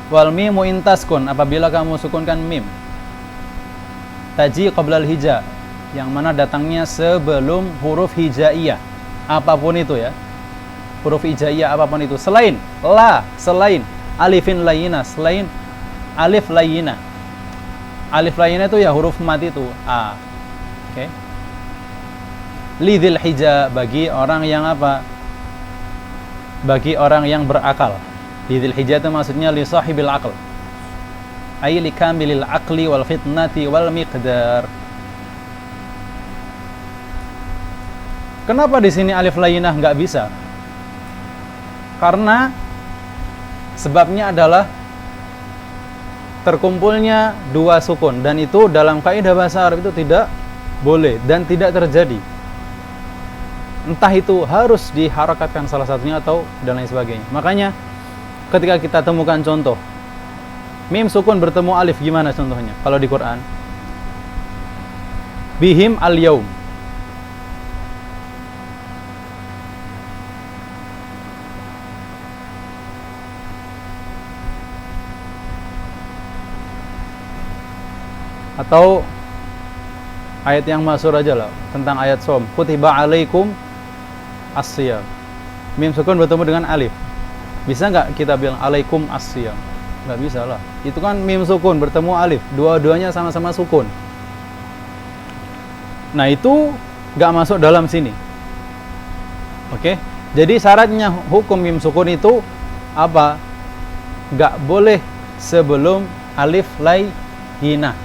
Wal mimu intaskun, apabila kamu sukunkan mim, taji qoblal hija, yang mana datangnya sebelum huruf hijaiyah, apapun itu ya, huruf hijaiyah apapun itu, selain la, selain alifin layyinah, selain alif layyinah. Alif layyinah itu ya huruf mat itu a, oke? Lidzil hija, bagi orang yang apa? Bagi orang yang berakal. Lidzil hija itu maksudnya li sahibil aql, ay li kamilil aqli wal fitnati wal miqdar. Kenapa di sini alif layyinah nggak bisa? Karena sebabnya adalah terkumpulnya dua sukun, dan itu dalam kaidah bahasa Arab itu tidak boleh dan tidak terjadi. Entah itu harus diharakatkan salah satunya atau dan lain sebagainya. Makanya ketika kita temukan contoh mim sukun bertemu alif, gimana contohnya? Kalau di Quran, bihim al-yaum, atau ayat yang masyhur aja lah tentang ayat som, kutiba alaikum as-siyam, mim sukun bertemu dengan alif, bisa nggak kita bilang alaikum as-siyam? Nggak bisa lah, itu kan mim sukun bertemu alif, dua-duanya sama-sama sukun. Nah itu nggak masuk dalam sini, oke? Jadi syaratnya hukum mim sukun itu apa? Nggak boleh sebelum alif layyinah.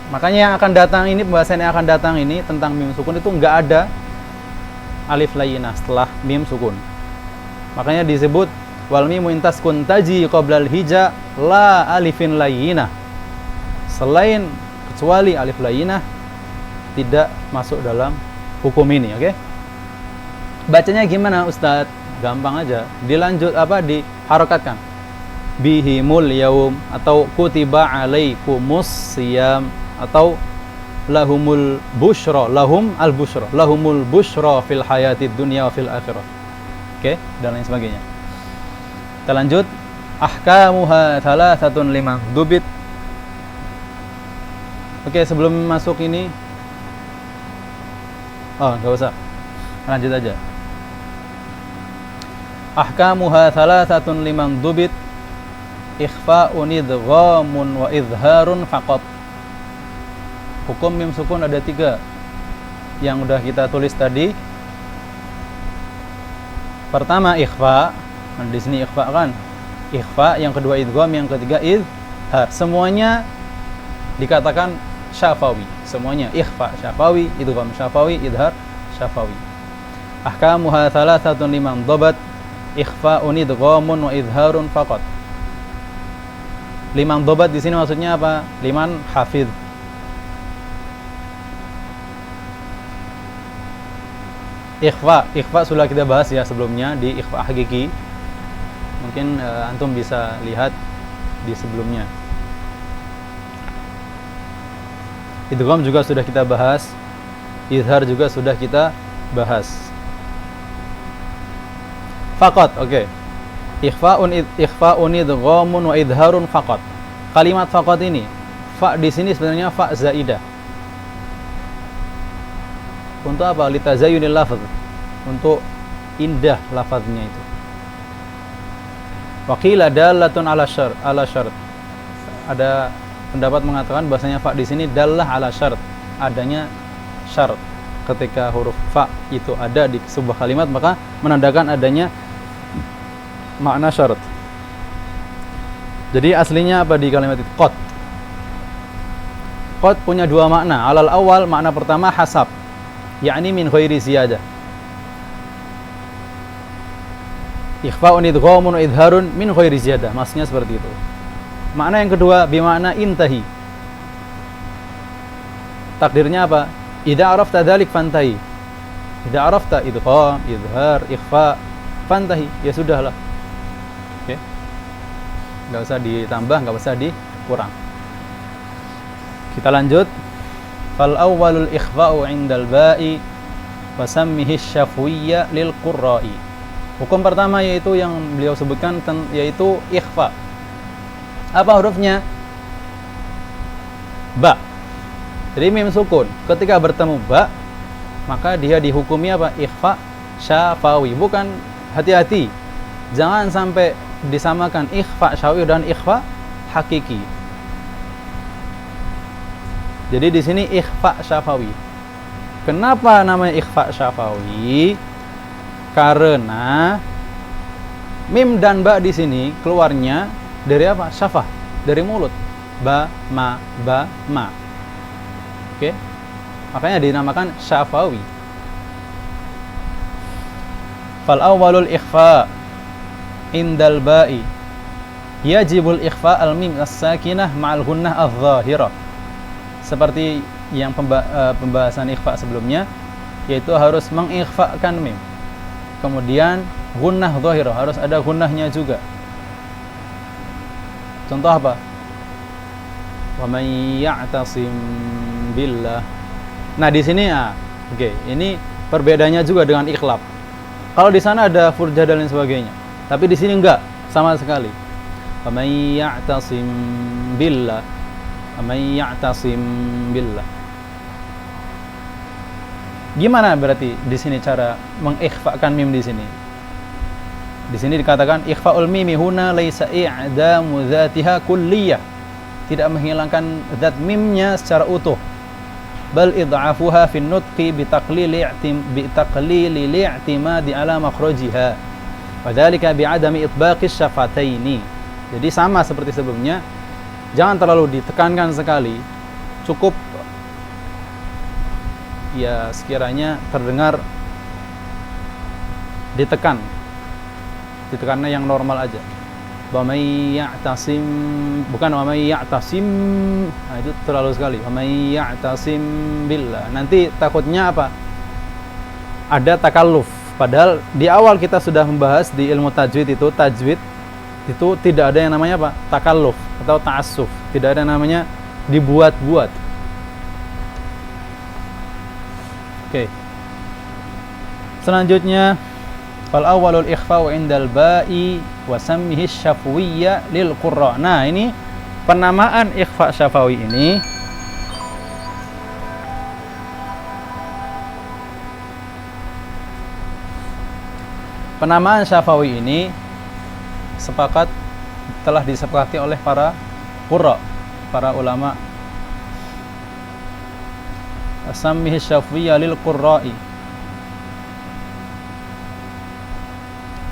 Makanya yang akan datang ini, pembahasan yang akan datang ini tentang mim sukun itu nggak ada alif layyinah setelah mim sukun. Makanya disebut wal mimu intaskun taji qoblal hija la alifin layyinah. Selain kecuali alif layyinah tidak masuk dalam hukum ini, oke? Bacanya gimana Ustadz? Gampang aja. Dilanjut apa? Diharokatkan. Bihimul yaum, atau kutiba alaikumus siyam, atau lahumul busyra, lahum al busyra, lahumul busyra fil hayatid dunya wa fil akhirah, oke? Dan lain sebagainya. Kita lanjut. Ahkamuha thalathatun limang dubit. Oke, sebelum masuk ini, nggak usah, lanjut aja. Ahkamuha thalathatun limang dubit, ikhfa'un idghamun wa izharun faqat. Hukum mim sukun ada 3 yang udah kita tulis tadi. Pertama ikhfa, nah, di sini ikhfa kan, ikhfa. Yang kedua idgham, yang ketiga izhar. Semuanya dikatakan syafawi, semuanya ikhfa syafawi, idgham syafawi, izhar syafawi. Ahkamuha thalathatun limang dhabat, ikhfa'un idghamun wa izharun faqat. Limang dhabat di sini maksudnya apa? Liman hafidh. Ikhfa sudah kita bahas ya sebelumnya di ikhfa hakiki. Mungkin antum bisa lihat di sebelumnya. Idgham juga sudah kita bahas, izhar juga sudah kita bahas. Faqat, oke. Ikhfa'un idghamun wa idharun faqat. Kalimat faqat ini, fa di sini sebenarnya fa zaidah. Untuk apa? Litazayyunil lafaz. Untuk indah lafaznya itu. Wa qila dalatun ala syart. Ada pendapat mengatakan bahasanya fa di sini dallah ala syart, adanya syarat. Ketika huruf fa itu ada di sebuah kalimat maka menandakan adanya makna syarat. Jadi aslinya apa di kalimat itu? Qad. Qad punya dua makna. Alal awal makna pertama hasab, yakni min ghairi ziyadah. Ikhfa'un idghamun wa idharun min ghairi ziyadah. Maksudnya seperti itu. Makna yang kedua bimakna intahi. Takdirnya apa? Idza arafta dzalik fantahi. Idza arafta idgham, izhar, ikhfa, fantahi. Ya sudahlah. Oke. Enggak usah ditambah, enggak usah dikurang. Kita lanjut. Fal awwalul ikhfa'u 'indal ba'i wa sammihi syafwiyya lil qurra'i. Hukum pertama yaitu yang beliau sebutkan yaitu ikhfa. Apa hurufnya? Ba. Jadi mim sukun. Ketika bertemu ba, maka dia dihukumi apa? Ikhfa syafawi. Bukan, hati-hati. Jangan sampai disamakan ikhfa syafawi dan ikhfa hakiki. Jadi di sini ikhfa syafawi. Kenapa namanya ikhfa syafawi? Karena mim dan ba di sini keluarnya dari apa? Syafah, dari mulut. Ba, ma. Oke. Makanya dinamakan syafawi. Fal awwalul ikhfa indal ba'i yajibul ikhfa al mim as-sakinah ma'al gunnah adh-dhahirah. Seperti yang pembahasan ikhfa sebelumnya, yaitu harus mengikhfakan mim. Kemudian gunnah dhahirah, harus ada gunnahnya juga. Contoh apa? Wa may ya'tasim billah. Nah, di sini oke, ini perbedaannya juga dengan ikhlab. Kalau di sana ada furjah dan lain sebagainya, tapi di sini enggak sama sekali. Wa may ya'tasim billah. Wa may ya'tasim billah. Gimana berarti di sini cara mengikhfakan mim di sini? Di sini dikatakan ikhfa'ul mimi huna laisa i'damu dzatiha kulliyah. Tidak menghilangkan zat mimnya secara utuh. Bal id'afuha fi nutqi bi taqlili i'timadi ala makhrajiha. Wa dzalika bi 'adami itbaqi syafataini. Jadi sama seperti sebelumnya. Jangan terlalu ditekankan sekali. Cukup ya sekiranya terdengar ditekannya yang normal aja. Wa may ya'tasim, bukan wa may ya'tasim. Nah, itu terlalu sekali. Wa may ya'tasim billah. Nanti takutnya apa? Ada takalluf. Padahal di awal kita sudah membahas di ilmu tajwid itu tidak ada yang namanya apa? Takalluf atau ta'assuf. Tidak ada yang namanya dibuat-buat. Oke. Selanjutnya fal awwalul ikhfa'u 'indal ba'i wa sammihi syafwiyya lil qurra. Nah, ini penamaan ikhfa syafawi ini telah disepakati oleh para qurra, para ulama. Sammihi syafwiyya lil qurra'i.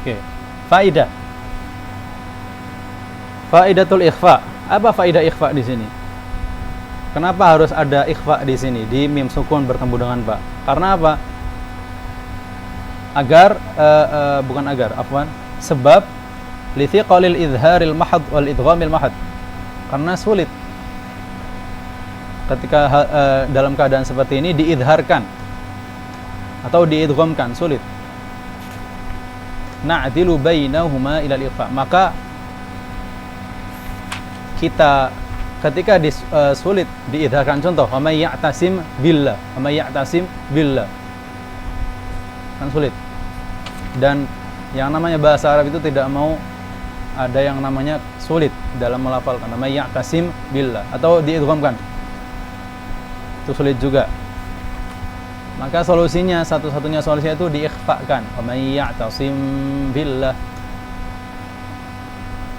Oke. Faidatul ikhfa. Apa faidah ikhfa di sini? Kenapa harus ada ikhfa di sini di mim sukun bertemu dengan ba? Karena apa? Sebab li thiqalil izharil mahad wal idghamil mahad. Karena sulit ketika dalam keadaan seperti ini diidharkan atau diidghamkan, sulit. Na'dilu bainahuma ila al-ikhfa. Maka kita ketika sulit diidharkan, contoh wa may ya'tasim billah, wa may ya'tasim billah, kan sulit. Dan yang namanya bahasa Arab itu tidak mau ada yang namanya sulit dalam melafalkan wa may ya'tasim billah atau diidghamkan, itu sulit juga. Maka solusinya, satu-satunya solusinya itu diikhfakan, wa may ya'tasim billah.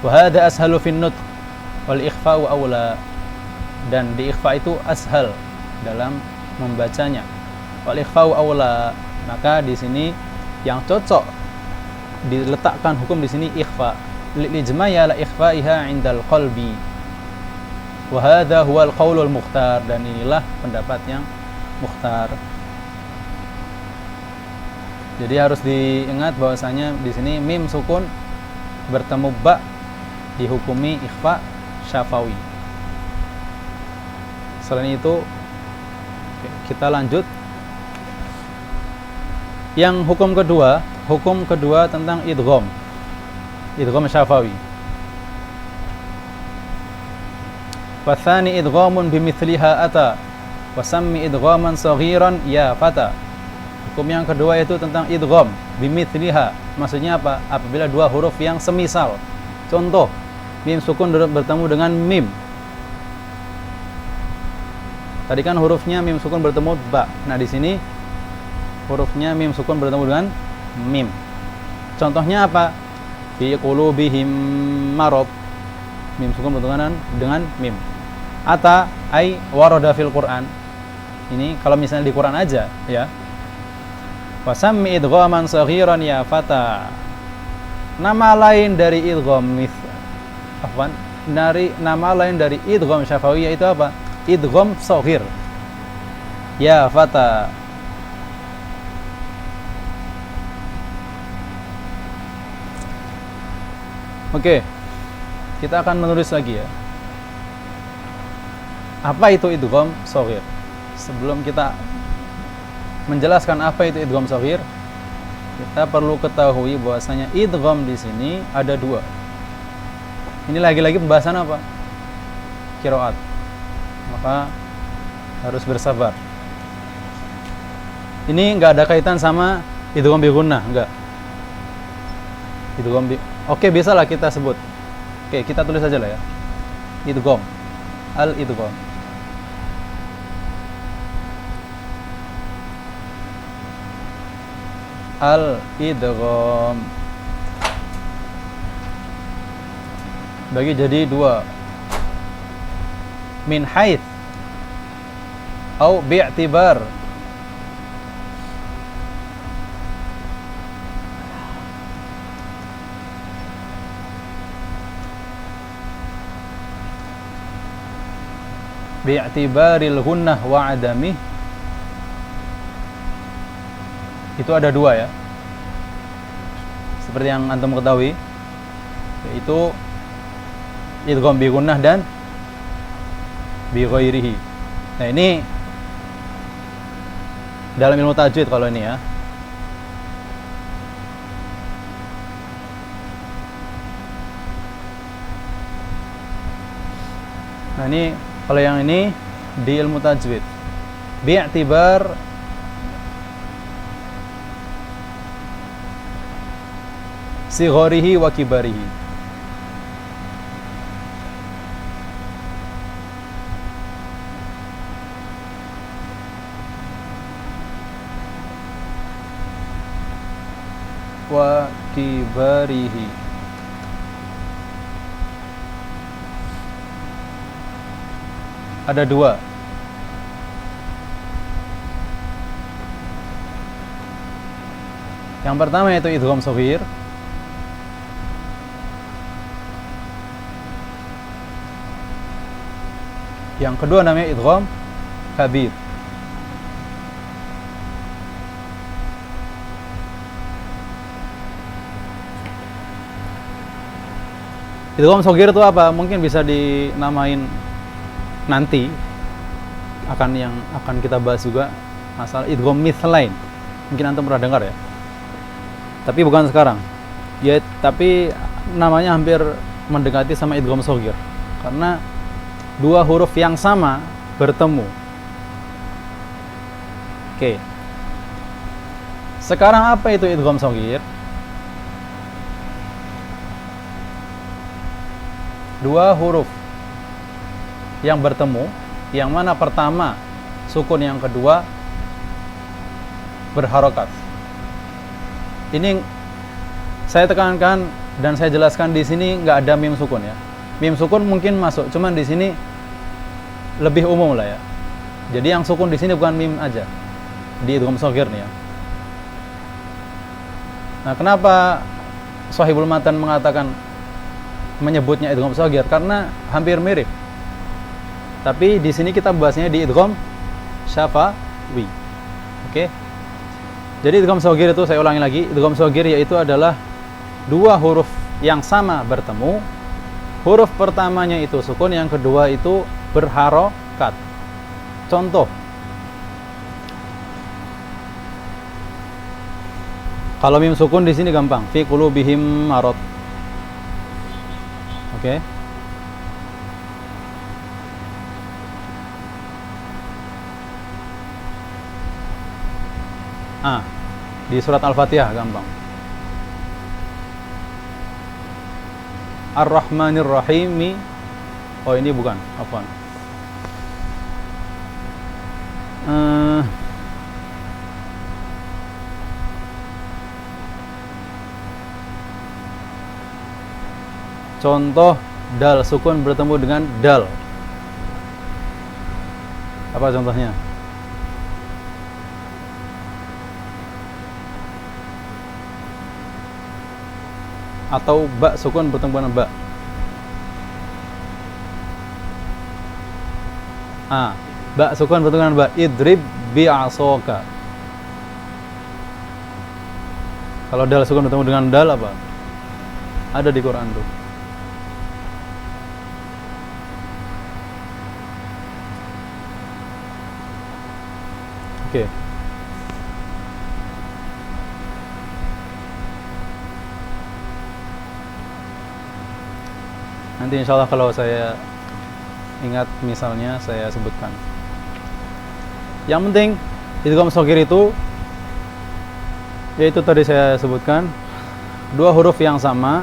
Wa hadha ashalu fin nutq wal ikhfa'u aula, dan diikhfa itu ashal dalam membacanya. Wal ikhfa'u aula, maka di sini yang cocok diletakkan hukum di sini ikhfa. Li ijma' la ikhfa'iha 'indal qalbi. Wa hadha huwal qaulul mukhtar, dan inilah pendapat yang mukhtar. Jadi harus diingat bahwasanya di sini mim sukun bertemu ba dihukumi ikhfa syafawi. Selain itu kita lanjut yang hukum kedua tentang idgham syafawi. Wathani idghamun bimithliha ata wa sammi idghaman saghiran ya fata. Hukum yang kedua itu tentang idgham bimithliha. Maksudnya apa? Apabila dua huruf yang semisal. Contoh, mim sukun bertemu dengan mim. Tadi kan hurufnya mim sukun bertemu ba. Nah, di sini hurufnya mim sukun bertemu dengan mim. Contohnya apa? Fi qulubihim marad. Mim sukun bertemu dengan mim. Ata ai warada fil Qur'an. Ini kalau misalnya di Quran aja, ya. Wasammi idghaman saghiran ya fata. Nama lain dari idgham nama lain dari idgham syafawi yaitu apa? Idgham shaghir. Ya fata. Oke. Kita akan menulis lagi ya. Apa itu idgham shaghir? Sebelum kita menjelaskan apa itu idgham shaghir, kita perlu ketahui bahwasanya idgham di sini ada dua. Ini lagi-lagi pembahasan apa? Qiraat. Maka harus bersabar. Ini enggak ada kaitan sama idgham bi gunnah, enggak. Oke, bisalah kita sebut. Oke, kita tulis aja lah ya. Idgham. Al-idgham. Al-idgham bagi jadi dua, min haits atau bi'tibar. Bi'tibaril gunnah wa adamih. Itu ada dua ya, seperti yang antum ketahui, yaitu idgham bi gunnah dan bi ghairihi. Nah, ini dalam ilmu tajwid kalau ini ya. Nah, ini kalau yang ini di ilmu tajwid bi'tibar sigharihi wa kibarihi. Wa kibarihi. Ada dua. Yang pertama yaitu idgham shaghir. Yang kedua namanya idgham kabir. Idgham shaghir itu apa? Mungkin bisa dinamain nanti yang akan kita bahas juga masalah idgham mithlain. Mungkin antum pernah dengar ya. Tapi bukan sekarang. Ya, tapi namanya hampir mendekati sama idgham shaghir. karena dua huruf yang sama bertemu. Oke. Sekarang apa itu idgham shaghir? Dua huruf yang bertemu, yang mana pertama sukun, yang kedua berharokat. Ini saya tekankan dan saya jelaskan di sini nggak ada mim sukun ya. Mim sukun mungkin masuk, cuman di sini lebih umum lah ya. Jadi yang sukun di sini bukan mim aja di idgham shaghir nih ya. Nah, kenapa Shahibul Matan mengatakan menyebutnya idgham shaghir? Karena hampir mirip. Tapi di sini kita bahasnya di idgham syafawi. Oke. Jadi idgham shaghir itu, saya ulangi lagi, idgham shaghir yaitu adalah dua huruf yang sama bertemu. Huruf pertamanya itu sukun, yang kedua itu berharokat. Contoh, kalau mim sukun di sini gampang, fi qulubihim marad. Oke. Di surat Al-Fatihah gampang. Ar-Rahmanir Rahim. Oh, ini bukan, afwan. Contoh, dal sukun bertemu dengan dal. Apa contohnya? Atau ba sukun bertemu dengan ba. Ba sukun bertemu dengan ba. Idrib bi'asaka. Kalau dal sukun bertemu dengan dal apa? Ada di Quran tuh. Oke. Nanti insya Allah kalau saya ingat misalnya saya sebutkan. Yang penting idgham shaghir itu yaitu tadi saya sebutkan dua huruf yang sama,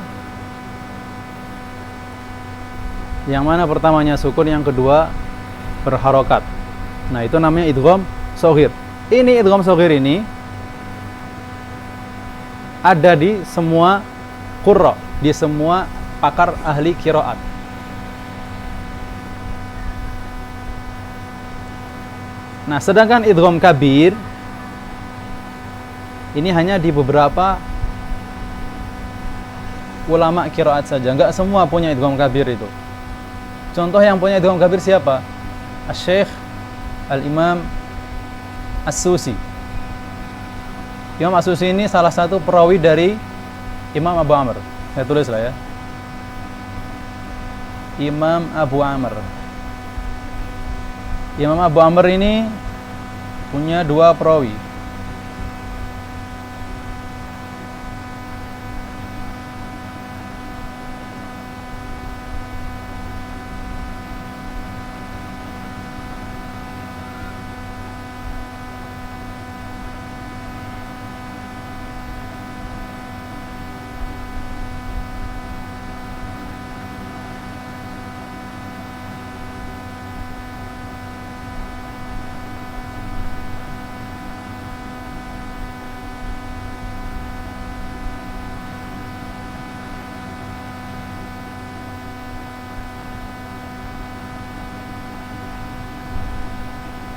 yang mana pertamanya sukun, yang kedua berharokat. Nah, itu namanya idgham shaghir. Ini idgham shaghir ini ada di semua qurra, di semua pakar ahli qiraat. Nah, sedangkan idgham kabir ini hanya di beberapa ulama qiraat saja, enggak semua punya idgham kabir itu. Contoh yang punya idgham kabir siapa? Asy-Syaikh Al-Imam As-Susi. Imam As-Susi ini salah satu perawi dari Imam Abu Amr. Saya tulis lah ya. Imam Abu Amr. Imam Abu Amr ini punya dua perawi.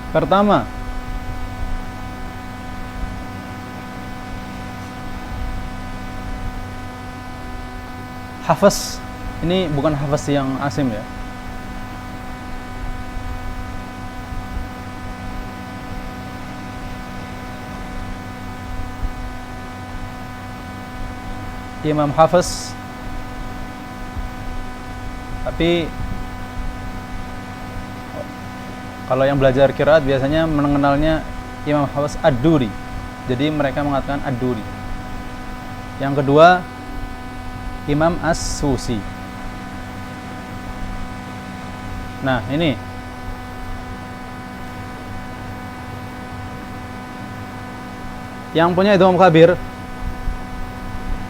Pertama, Hafs. Ini bukan Hafs yang Asim ya. Imam Hafs. Tapi kalau yang belajar qiraat biasanya mengenalnya Imam Hafs Ad-Duri. Jadi mereka mengatakan Ad-Duri. Yang kedua, Imam As-Susi. Nah, ini. Yang punya idgham kabir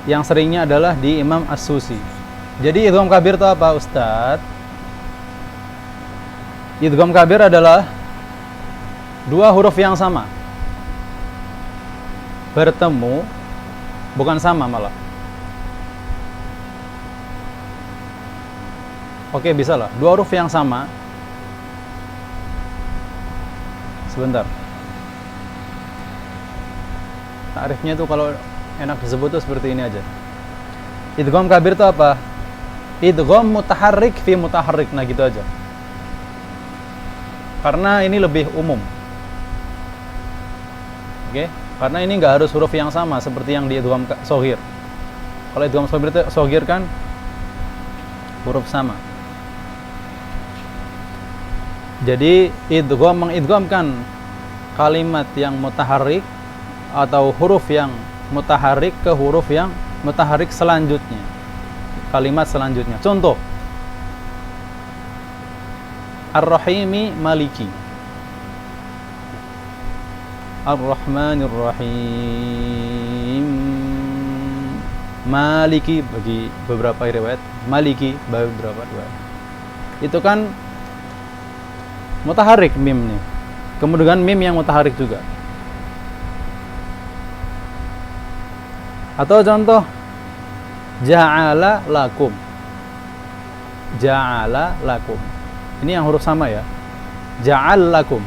yang seringnya adalah di Imam As-Susi. Jadi idgham kabir itu apa, Ustadz? Idgham kabir adalah dua huruf yang sama bertemu, bukan sama malah. Oke, bisa lah. Dua huruf yang sama. Sebentar. Takrifnya itu kalau enak disebut tuh seperti ini aja. Idgham kabir itu apa? Idgham mutaharrik fi mutaharrik. Nah, gitu aja. Karena ini lebih umum. Oke? Karena ini nggak harus huruf yang sama seperti yang di idgham shaghir. Kalau idgham shaghir kan huruf sama. Jadi idgham mengidghamkan kalimat yang mutaharrik atau huruf yang mutaharrik ke huruf yang mutaharrik selanjutnya, kalimat selanjutnya. Contoh, Ar-Rahimi Maliki, Ar-Rahmanir Rahim, Maliki bagi beberapa riwayat, Maliki bagi beberapa riwayat. Itu kan mutaharrik mim nih. Kemudian mim yang mutaharrik juga. Atau contoh ja'ala lakum. Ja'ala lakum. Ini yang huruf sama ya. Ja'al lakum.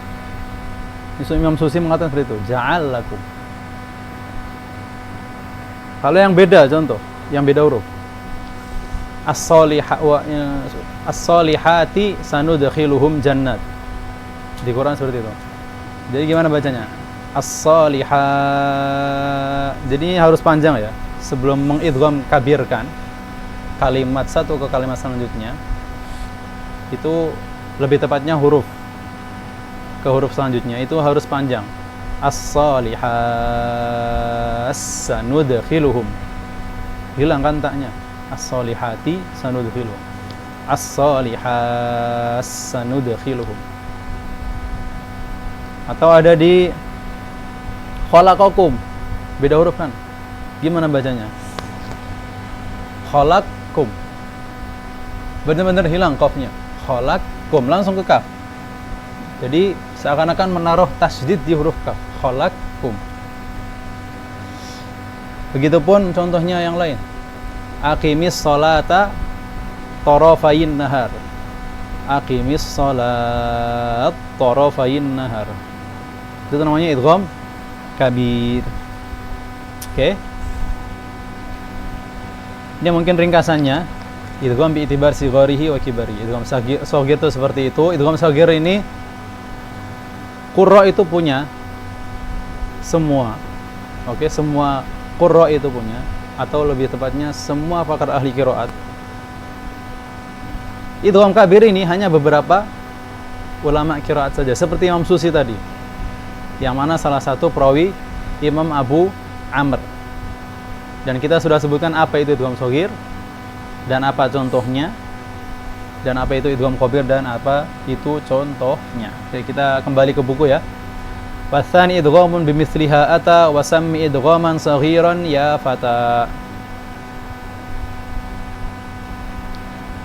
Imam Susi mengatakan seperti itu. Ja'al lakum. Kalau yang beda contoh, yang beda huruf. As-solihati sanudkhiluhum jannat. Di Quran seperti itu. Jadi gimana bacanya? As-solihat. Jadi harus panjang ya. Sebelum mengidgham kabirkan kalimat satu ke kalimat selanjutnya, itu lebih tepatnya huruf ke huruf selanjutnya itu harus panjang. As-solihat sanudkhiluhum. Hilangkan taknya. As-solihati sanudkhiluhum. As-solihat sanudkhiluhum. Atau ada di khalaqakum, beda huruf kan? Gimana bacanya? Khalaqkum. Benar-benar hilang qafnya. Khalaqkum, langsung ke kaf. Jadi seakan-akan menaruh tasydid di huruf kaf. Khalaqkum. Begitupun contohnya yang lain. Aqimis sholata tarafayin nahar. Aqimis sholat tarafayin nahar. Itu namanya idgham kabir. Oke. Ini mungkin ringkasannya. Idgham bi itibar sigharihi wa kibari. Idgham shaghir itu seperti itu. Idgham shaghir ini qurra itu punya semua. Oke, semua qurra itu punya, atau lebih tepatnya semua pakar ahli qiraat. Idgham kabir ini hanya beberapa ulama qiraat saja, seperti Imam Susi tadi. Yang mana salah satu perawi Imam Abu Amr. Dan kita sudah sebutkan apa itu idgham shaghir dan apa contohnya, dan apa itu idgham kabir dan apa itu contohnya. Oke, kita kembali ke buku ya. Watsani idghamun bimithliha ata wa sammi idghaman saghiran ya fata.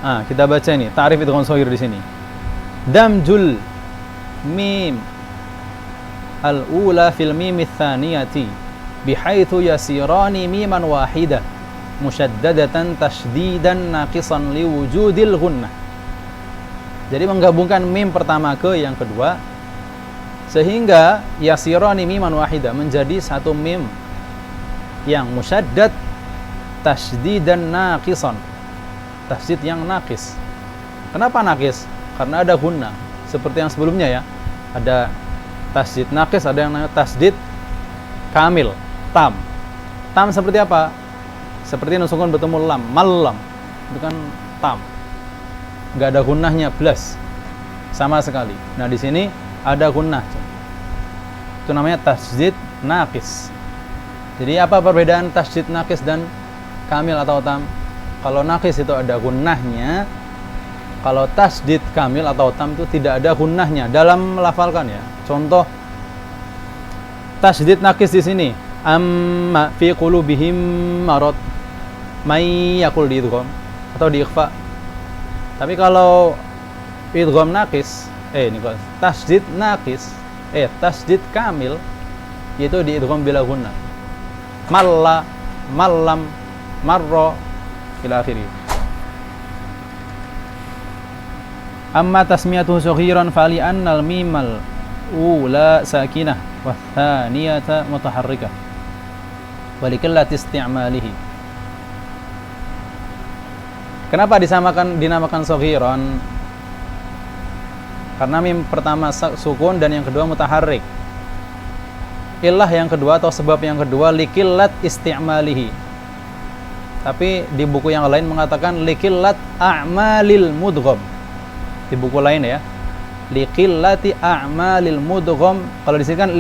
Kita baca ini ta'rif idgham shaghir di sini. Damjul mim al-ula fil mim ats-tsaniyati bihaitsu yasirani miman wahidah musyaddadatan tashdidan naqisan liwujudil ghunnah. Jadi menggabungkan mim pertama ke yang kedua sehingga yasirani miman wahidah menjadi satu mim yang musyaddad tashdidan naqisan. Tasydid yang naqis. Kenapa naqis? Karena ada gunnah. Seperti yang sebelumnya ya. Ada tasydid naqis, ada yang namanya tasydid kamil, tam. Tam seperti apa? Seperti nusukun bertemu lam, malam. Itu kan tam. Enggak ada gunnahnya plus. Sama sekali. Nah, di sini ada gunnah. Itu namanya tasydid naqis. Jadi apa perbedaan tasydid naqis dan kamil atau tam? Kalau naqis itu ada gunnahnya, Kalau tasdid kamil atau tam itu tidak ada gunnahnya dalam melafalkan ya. Contoh tasdid nakis di sini, amma fi qulubihim marad, may yakul di idgham atau di ikhfa. Tapi kalau idgham nakis, ini kalau tasdid nakis, tasdid kamil yaitu di idgham bila gunnah. Malla, mallam, marra ila akhirih. Amma tasmiyatuhu saghiran fali annal mimal ula sakinah wa thaniyata mutaharrikah wa likallati isti'malihi. Kenapa dinamakan saghiran? Karena mim pertama sukun dan yang kedua mutaharrik. Illah yang kedua atau sebab yang kedua likillat isti'malihi. Tapi di buku yang lain mengatakan likillat a'malil mudgham. Di buku lain ya, liqillati a'malil mudgham. Kalau di sini kan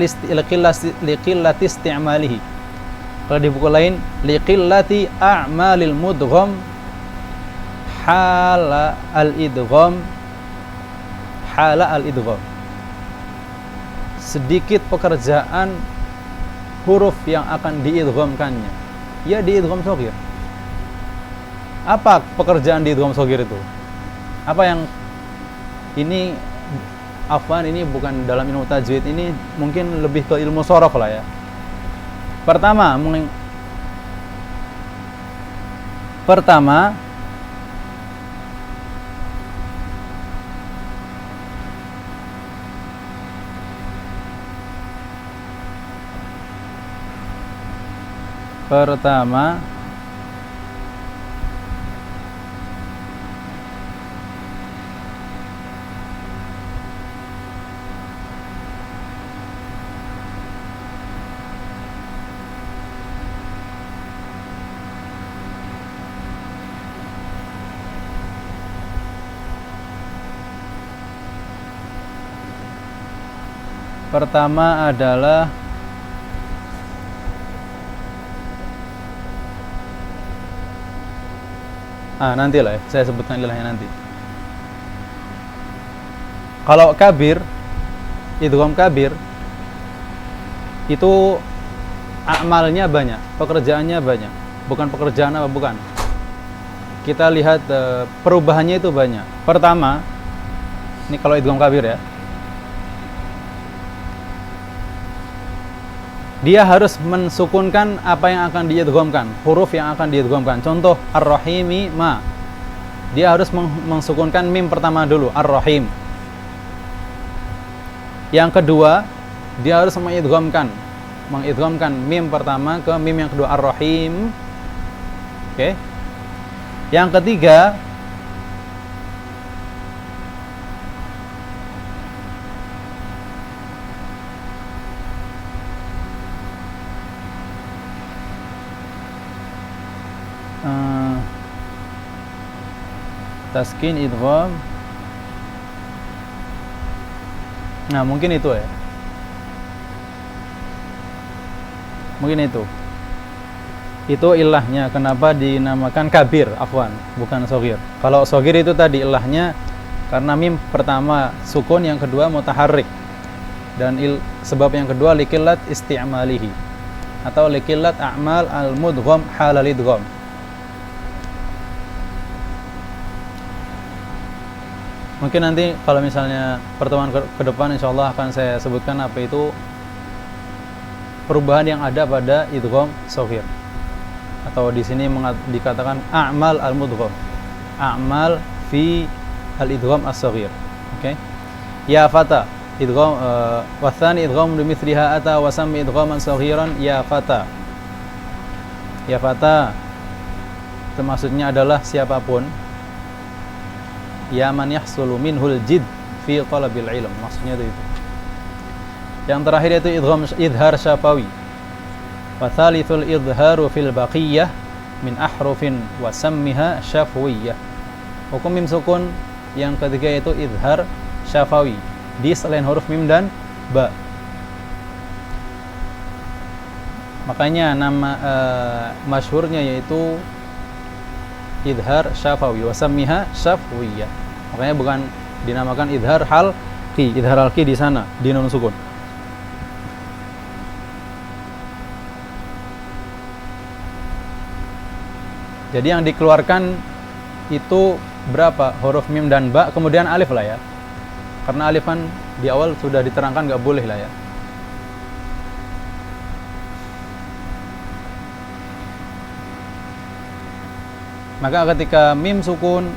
liqillati isti'malihi. Kalau di buku lain liqillati a'malil mudgham hala al-idgham, hala al-idgham. Sedikit pekerjaan huruf yang akan diidghamkannya. Ya diidgham shaghir. Apa pekerjaan diidgham shaghir itu? Apa yang ini afwan, ini bukan dalam ilmu tajwid, ini mungkin lebih ke ilmu sorof lah ya. Pertama adalah nantilah ya, saya sebutkan ilahnya nanti. Kalau kabir, idgham kabir itu amalnya banyak, pekerjaannya banyak. Bukan pekerjaan apa, bukan. Kita lihat perubahannya itu banyak. Pertama, ini kalau idgham kabir ya, dia harus mensukunkan apa yang akan diidghamkan, huruf yang akan diidghamkan. Contoh ar-rahimi ma, dia harus mensukunkan mim pertama dulu, ar-rahim. Yang kedua, dia harus mengidghamkan mim pertama ke mim yang kedua, ar-rahim. Oke. Yang ketiga, taskin idgham. Nah, mungkin itu ya. Mungkin itu. Itu ilahnya kenapa dinamakan kabir, afwan, bukan shaghir. Kalau shaghir itu tadi ilahnya karena mim pertama sukun, yang kedua mutaharrik. Dan sebab yang kedua likillat isti'malihi atau likillat a'mal al-mudgham halal idgham. Mungkin nanti kalau misalnya pertemuan ke depan insyaallah akan saya sebutkan apa itu perubahan yang ada pada idgham shaghir. Atau di sini dikatakan a'mal al-mudgham. A'mal fi al-idgham as-shaghir. Oke. Ya fata idgham wa tsani idgham bimithliha ata wa sammi idghaman shaghiran ya fata. Ya fata itu maksudnya adalah siapapun, ya man yahsulu minhul jid fi talabil ilm, maksudnya itu. Yang terakhir itu idhar syafawi. Wa thalithul idharu fil baqiyah min ahrufin wa sammiha syafwiyah. Hukum mim sukun yang ketiga itu idhar syafawi di selain huruf mim dan ba. Makanya nama masyhurnya yaitu idhar syafawi wa sammiha syafwiyah. Makanya bukan dinamakan idhar halqi. Idhar halqi di sana, di nun sukun. Jadi yang dikeluarkan itu berapa? Huruf mim dan ba, kemudian alif lah ya. Karena alif kan di awal sudah diterangkan nggak boleh lah ya. Maka ketika mim sukun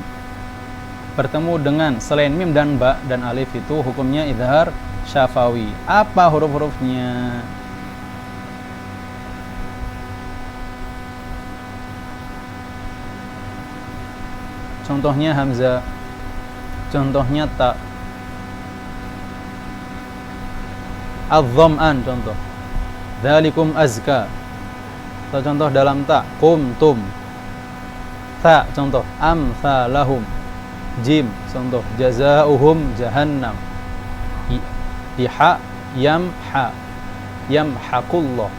bertemu dengan selain mim dan ba dan alif itu hukumnya idhar syafawi. Apa huruf-hurufnya? Contohnya hamzah, contohnya ta, adh-dham'an contoh, dzalikum azka. Atau contoh dalam ta, qumtum. Ta contoh, amsalahum. Jim contoh, jazaohum jahannam. Iha yamha, yamhaqullah.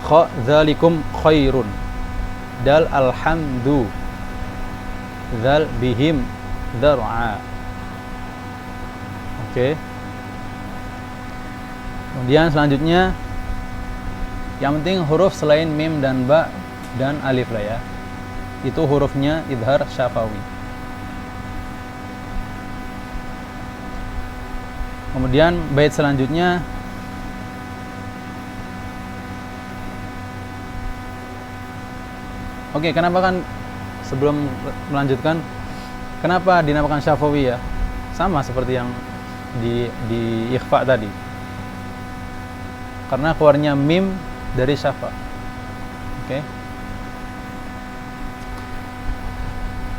Kha dzalikum khairun. Dal alhamdu. Dzal bihim dar'a. Oke. Kemudian selanjutnya yang penting huruf selain mim dan ba dan alif lah ya. Itu hurufnya idhar syafawi. Kemudian bait selanjutnya oke, kenapa kan sebelum melanjutkan, kenapa dinamakan syafawi ya? Sama seperti yang di ikhfa tadi. Karena keluarnya mim dari syafa. Oke.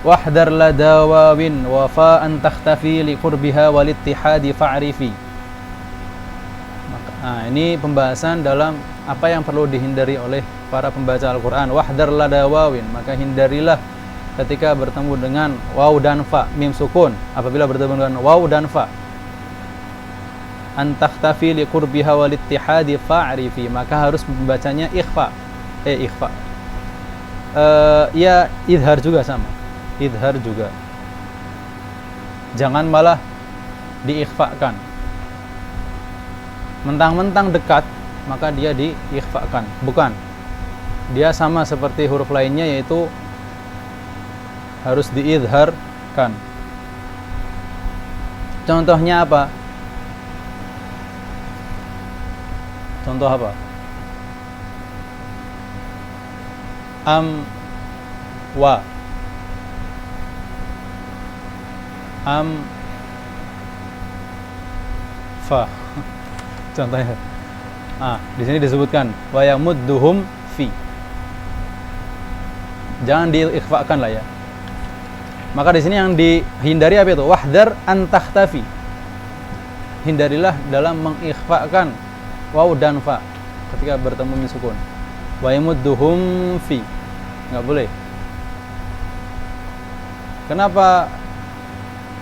Wahdar ladawawin wafa'an takhtafi liqurbiha walittihadi fa'rifi. Nah, ini pembahasan dalam apa yang perlu dihindari oleh para pembaca Al-Quran. Wahdar ladawawin, maka hindarilah ketika bertemu dengan waw dan fa, mim sukun. Apabila bertemu dengan waw dan fa, antakhtafi liqurbiha walittihadi fa'rifi, maka harus membacanya ikhfa. Ikhfa. Ya idhar juga sama. Idhar juga. Jangan malah diikhfakan. Mentang-mentang dekat, maka dia diikhfakan. Bukan. Dia sama seperti huruf lainnya, yaitu harus diidharkan. Contohnya apa? Contoh apa? Wa. Fa. Contohnya. Di sini disebutkan wa yamudduhum fi. Jangan diikhfakan lah ya. Maka di sini yang dihindari apa itu? Wahdar an takhtafi. Hindarilah dalam mengikhfakan waw dan fa ketika bertemu min sukun. Wa yamudduhum fi. Enggak boleh. Kenapa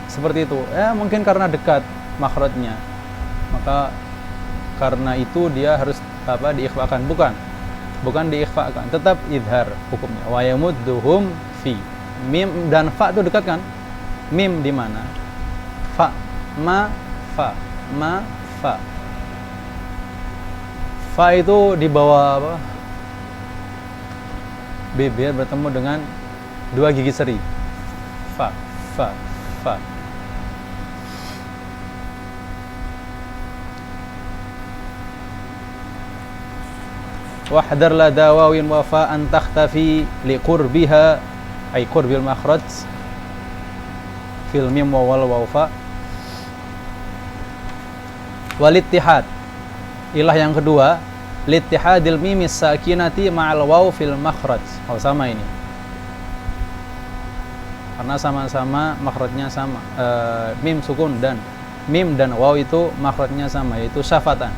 seperti itu? Mungkin karena dekat makhrajnya. Maka karena itu dia harus diikhfakan. Bukan diikhfakan, tetap idhar hukumnya. Wa yamudduhum fi. Mim dan fa itu dekat kan? Mim di mana? Fa, ma, fa, ma, fa. Fa itu di bawah apa? Bibir bertemu dengan dua gigi seri. Fa, fa, fa. Wahdar la dawawin wa fa an takhtafi liqurbiha ay qurbil makhraj fil mim wal waw fa. Walittihad, ilah yang kedua, littihadil mimis sakinati ma'al waw fil makhraj. Sama ini, karena sama-sama makhrajnya sama. Mim sukun dan mim dan waw itu makhrajnya sama, yaitu syafatan.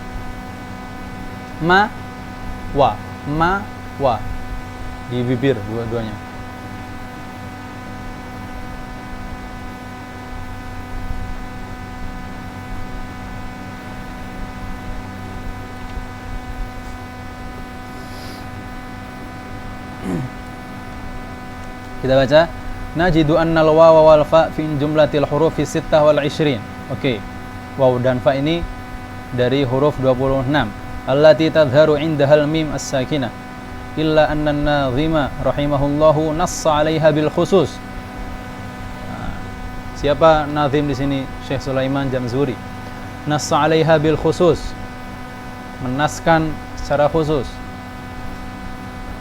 Ma wa di bibir dua-duanya. Kita baca najidu anna al-wawa wal fa fi jumlatil hurufi sittah wal 20. Oke. Waw dan fa ini dari huruf 26. Allati tadharu indahal mim as-sakinah. Illa anna an-nazima rahimahullahu nassa 'alaiha bil khusus. Siapa nazim di sini? Syekh Sulaiman Jamzuri. Nassa 'alaiha bil khusus. Menaskan secara khusus.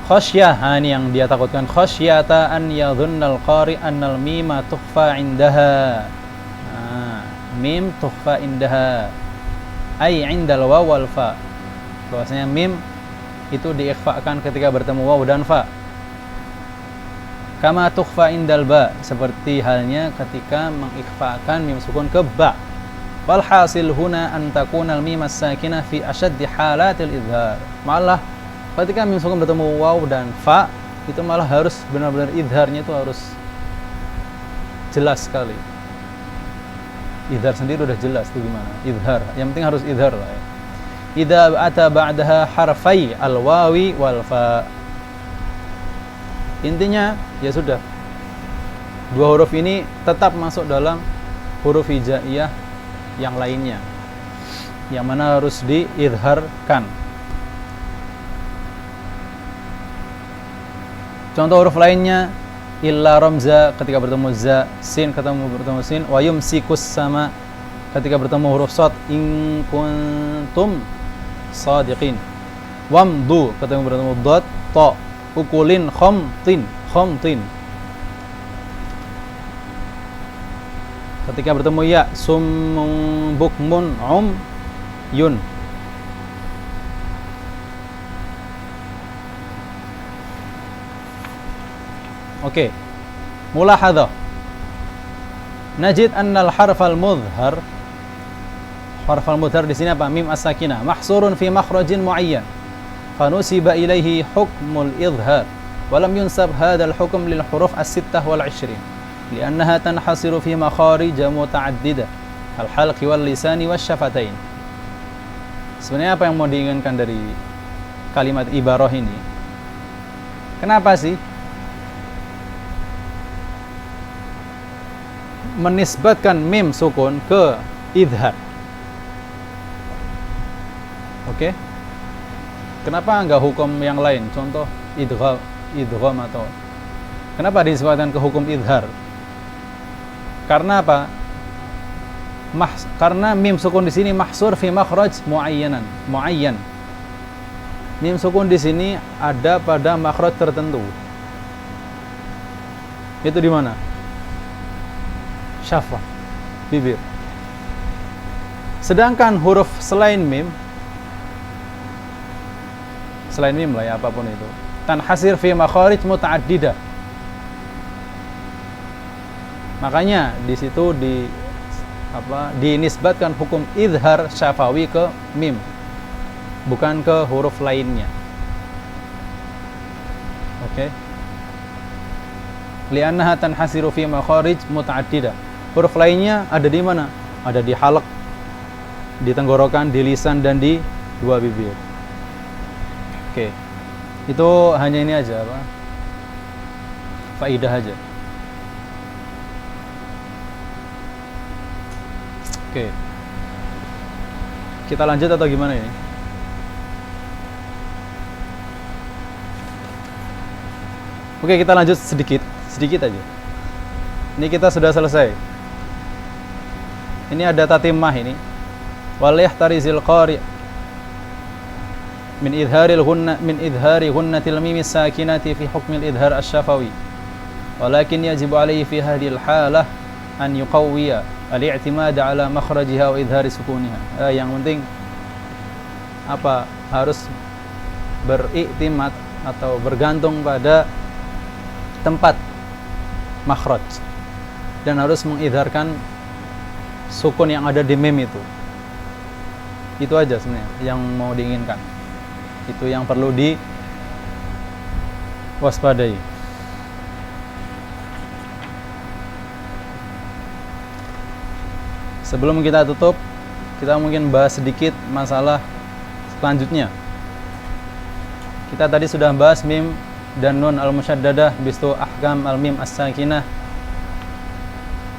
Khasyah, ini yang dia takutkan. Khasyata an yadhunnal qari annal mima tukhfa indaha. Mim tukhfa indaha. Ai indal waw wal fa. Bahwasanya mim itu diikhfakan ketika bertemu waw dan fa. Kama tukhfa indal ba, seperti halnya ketika mengikhfakan mim sukun ke ba. Wal hasil huna an takuna al mim as-sakinah fi ashaddi halatil idhar. Malah ketika mim sukun bertemu waw dan fa, itu malah harus benar-benar idharnya itu harus jelas sekali. Idhar sendiri udah jelas tuh gimana? Idhar, yang penting harus idhar lah ya. Idza ata ba'daha harfai al-wawi wal fa. Intinya ya sudah. Dua huruf ini tetap masuk dalam huruf hijaiyah yang lainnya. Yang mana harus diidharkan. Contoh huruf lainnya illa ramza ketika bertemu za, sin bertemu sin, wa yumsikus sama ketika bertemu huruf shad in kuntum shadiqin. Wamdu ketika bertemu dad, ta, ukulin khamtin. Ketika bertemu ya, summun bukmun yun. Oke. Mulahadzah. Najid annal harfal mudhar. Harfal mudhar di sini apa? Mim as-sakinah mahsurun fi makhrajin muayyan. Fanusiba ilaihi hukmul idhar. Wa lam yunsab hadzal hukm lil huruf as-sittah wal 20. Li'annaha tanhasiru fi makharij muta'addidah. Al-halqi wal lisani wasyafatain. Sebenarnya apa yang mau diinginkan dari kalimat ibarah ini? Kenapa sih menisbatkan mim sukun ke idhar? Oke? Kenapa enggak hukum yang lain? Contoh idgham atau kenapa disebutkan ke hukum idhar? Karena apa? Karena mim sukun di sini mahsur fi makhraj muayyan. Mim sukun di sini ada pada makhraj tertentu. Itu di mana? Syafah, bibir. Sedangkan huruf selain mim lah ya, apapun itu, tanhasir fi makharij muta'addidah. Makanya di situ dinisbatkan hukum idhar syafawi ke mim, bukan ke huruf lainnya. Oke? Li'annaha tanhasiru fi makharij muta'addidah. Huruf lainnya ada di mana? Ada di halq, di tenggorokan, di lisan, dan di dua bibir. Oke. Itu hanya ini aja, apa? Faidah aja. Oke. Kita lanjut atau gimana ini? Oke, kita lanjut sedikit aja. Ini kita sudah selesai. Ini ada tatimah ini. Wal yahtarizil qari' min idhari ghunnatil mim sakinati fi hukmil idhar asy-syafawi. Walakin yajibu alaihi fi hadhil halah an yuqawwiya al-i'timad ala makhrajiha wa idhari sukuniha. Yang penting apa? Harus beriktimad atau bergantung pada tempat makhraj dan harus mengidharkan sukun yang ada di mim itu. Itu aja sebenarnya yang mau diinginkan. Itu yang perlu diwaspadai. Sebelum kita tutup, kita mungkin bahas sedikit masalah selanjutnya. Kita tadi sudah bahas mim dan nun al-musyaddadah, bistu ahkam al-mim as-sakinah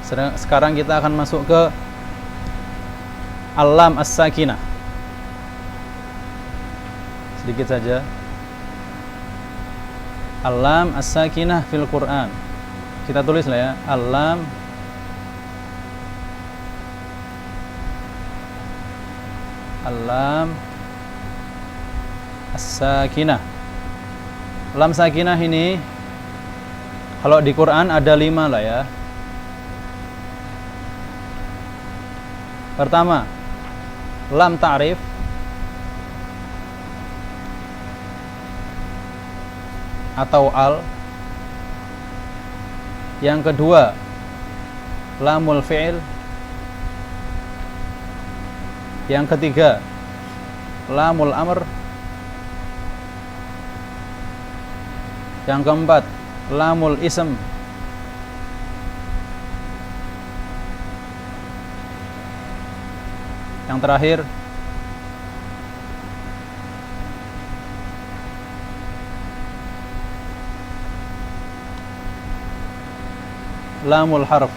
Sekarang kita akan masuk ke Al-lam as-sakinah. Sedikit saja. Al-lam as-sakinah fil Quran. Kita tulis lah ya, Al-lam as-sakinah. Lam sakinah ini kalau di Quran ada 5 lah ya. Pertama, lam ta'rif. Atau al. Yang kedua, lamul fi'il. Yang ketiga, lamul amr. Yang keempat, lamul ism. Yang terakhir, lamul harf.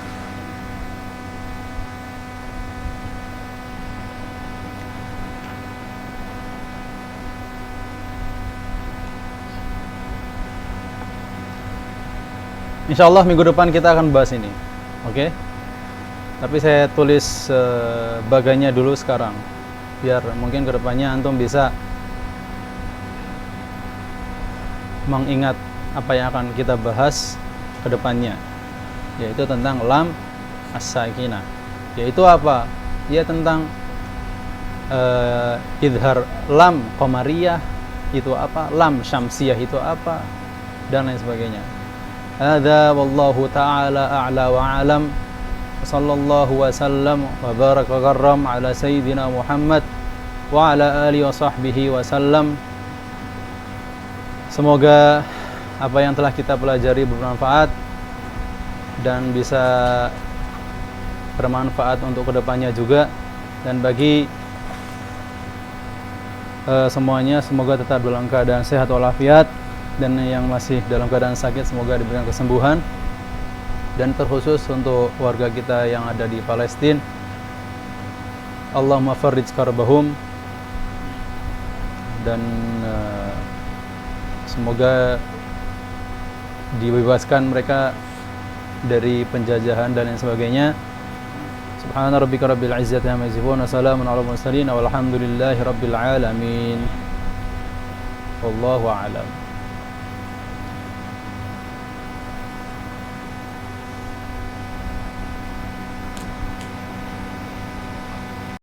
Insyaallah minggu depan kita akan bahas ini. Oke? Tapi saya tulis baganya dulu sekarang, biar mungkin kedepannya antum bisa mengingat apa yang akan kita bahas kedepannya, yaitu tentang lam as-sakinah. Yaitu apa? Ya tentang idhar lam qamariyah itu apa, lam syamsiyah itu apa, dan lain sebagainya. Hadza wallahu ta'ala a'la wa a'lam. Sallallahu wasallam wa baraka gharram ala sayyidina Muhammad wa ala alihi wa sahbihi wasallam. Semoga apa yang telah kita pelajari bermanfaat dan bisa bermanfaat untuk kedepannya juga. Dan bagi semuanya, semoga tetap dalam keadaan sehat walafiat, dan yang masih dalam keadaan sakit semoga diberikan kesembuhan. Dan terkhusus untuk warga kita yang ada di Palestina, Allahumma farrij karbahum, dan semoga dibebaskan mereka dari penjajahan dan lain sebagainya. Subhana rabbika rabbil izzati amma yasifun wa salamun alal mursalin walhamdulillahi rabbil alamin. Wallahu a'lam.